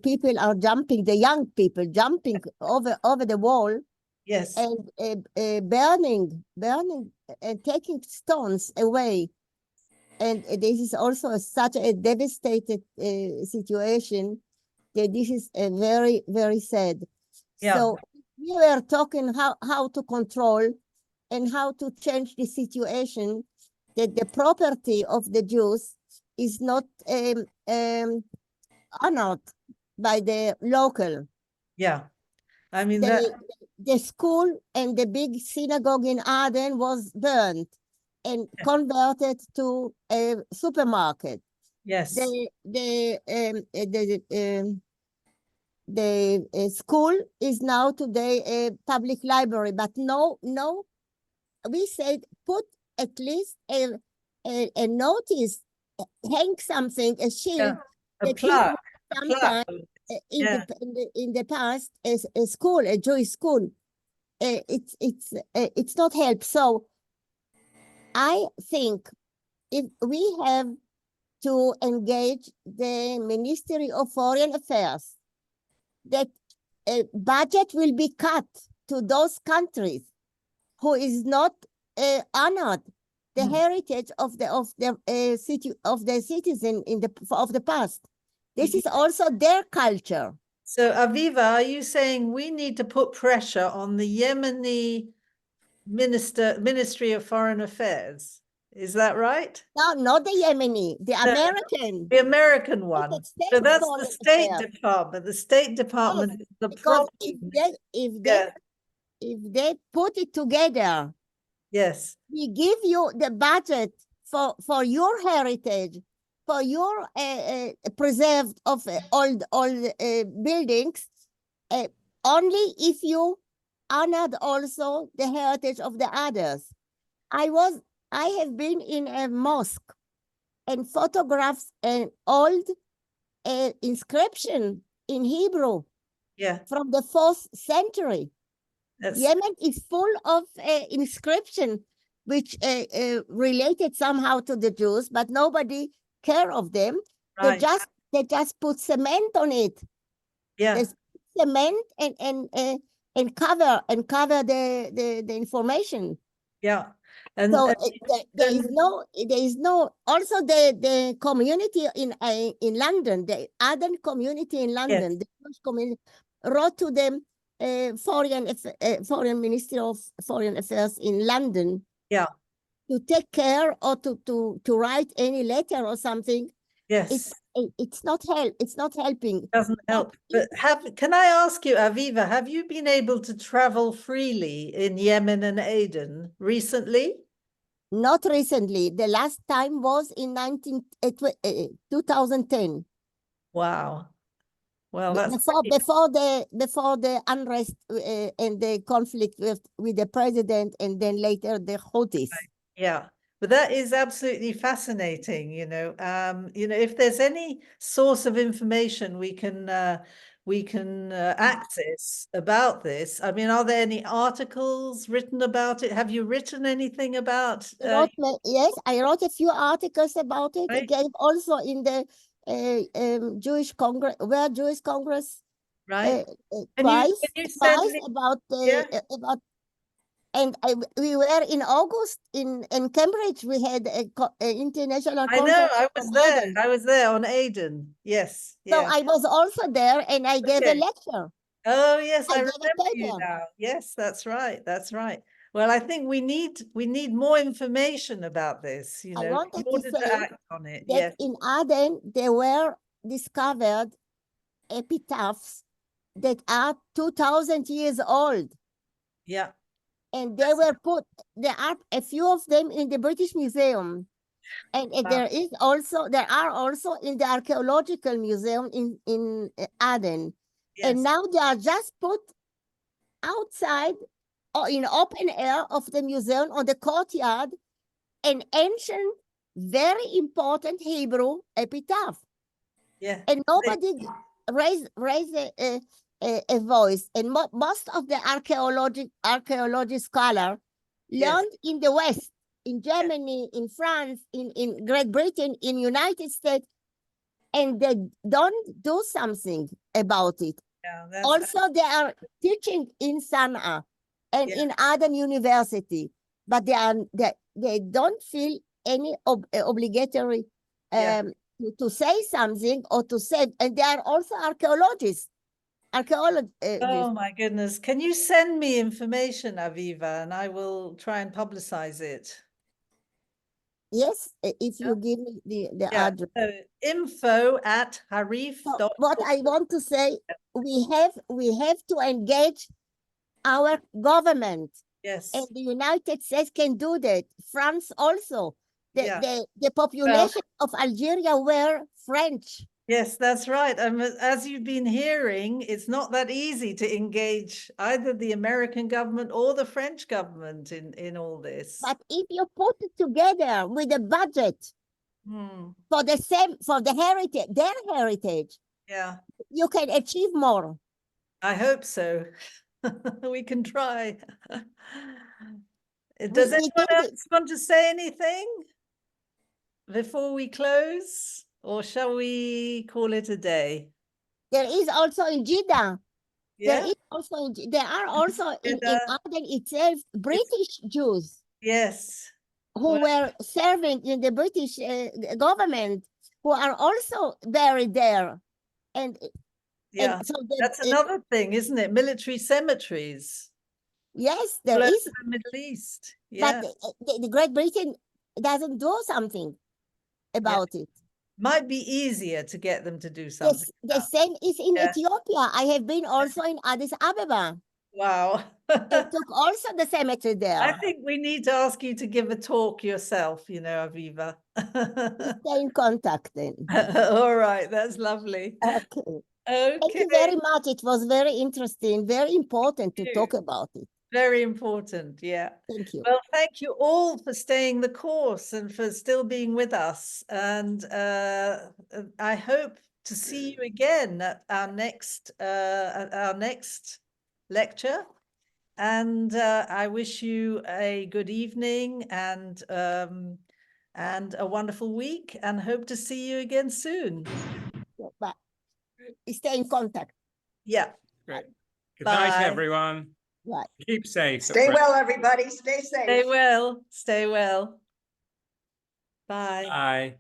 people are jumping, the young people jumping over the wall. Yes. And burning and taking stones away. And this is also such a devastated situation that this is very, very sad. Yeah. So we were talking how to control and how to change the situation that the property of the Jews is not honored by the local. Yeah. I mean, the school and the big synagogue in Aden was burned and converted to a supermarket. Yes. The school is now today a public library, but no, we said put at least a notice, hang something, a shield. A plaque. Sometimes in the past, a school, a Jewish school, it's not help. So I think if we have to engage the Ministry of Foreign Affairs, that a budget will be cut to those countries who is not honored the heritage of the city of the citizen of the past. This is also their culture. So Aviva, are you saying we need to put pressure on the Yemeni Ministry of Foreign Affairs? Is that right? No, not the Yemeni, the American. The American one. So that's the State Affairs. Department. The State Department is the Because problem. if they put it together, yes, we give you the budget for your heritage, for your preserved of old buildings, only if you honored also the heritage of the others. I have been in a mosque and photographed an old inscription in Hebrew from the 4th century. Yemen is full of inscription which related somehow to the Jews, but nobody care of them. Right. They just put cement on it. Yeah. They cement and cover the information. Yeah. And so there is no also the community in London, the Aden community in London, the Jewish community wrote to them Foreign Ministry of Foreign Affairs in London. Yeah. To take care or to write any letter or something. Yes. It's not helping. Doesn't help. But can I ask you, Aviva, have you been able to travel freely in Yemen and Aden recently? Not recently. The last time was in 2010. Wow. Well, that's before the unrest and the conflict with the president, and then later the Houthis. Yeah, but that is absolutely fascinating. If there's any source of information we can access about this. I mean, are there any articles written about it? Have you written anything about? Yes, I wrote a few articles about it. Right. Again, also in the Jewish Congress, World Jewish Congress, right? twice about about. And we were in August in Cambridge. We had an international conference. I know, I was there. I was there on Aden. Yes. So I was also there, and I gave a lecture. Oh yes, I remember you now. Yes, that's right. That's right. Well, I think we need more information about this. I wanted in order to say to act on it. that Yes. in Aden there were discovered epitaphs that are 2,000 years old. Yeah. And they were there are a few of them in the British Museum. And there are also in the Archaeological Museum in Aden. Yes. And now they are just put outside or in open air of the museum on the courtyard, an ancient, very important Hebrew epitaph. Yeah. And nobody raised a voice, and most of the archaeology scholars learned in the West, in Germany, in France, in Great Britain, in United States, and they don't do something about it. Yeah, also, they are teaching in Sana'a and in Aden University, but they don't feel any obligatory to say something or to say, and they are also archaeologists. Oh my goodness. Can you send me information, Aviva, and I will try and publicize it? Yes, if you give me the address. So info@harif. What I want to say, we have to engage our government. Yes. And the United States can do that. France also. The population of Algeria were French. Yes, that's right. As you've been hearing, it's not that easy to engage either the American government or the French government in all this. But if you put it together with a budget for the heritage, their heritage, you can achieve more. I hope so. We can try. Does we anyone think else want to say anything before we close, or shall we call it a day? there is also in Jeddah. Yeah. There are also in Jeddah. Aden itself British Jews Yes. who were serving in the British government, who are also buried there. And Yeah. so That's another thing, isn't it? Military cemeteries. yes, there All over is. the Middle East. But Yeah. the Great Britain doesn't do something about it. Might be easier to get them to do something. The same is in Yeah. Ethiopia. I have been also in Addis Ababa. Wow. They took also the cemetery there. I think we need to ask you to give a talk yourself, Aviva. Stay in contact then. All right, that's lovely. Okay. Okay. Thank you very much. It was very interesting, very important to talk about it. Very important, yeah. Thank you. Well, thank you all for staying the course and for still being with us. And I hope to see you again at our next lecture. And I wish you a good evening and a wonderful week, and hope to see you again soon. Bye. Stay in contact. Yeah. Great. Good night, Bye. everyone. Bye. Keep safe. Stay well, everybody. Stay safe. Stay well. Stay well. Bye. Bye.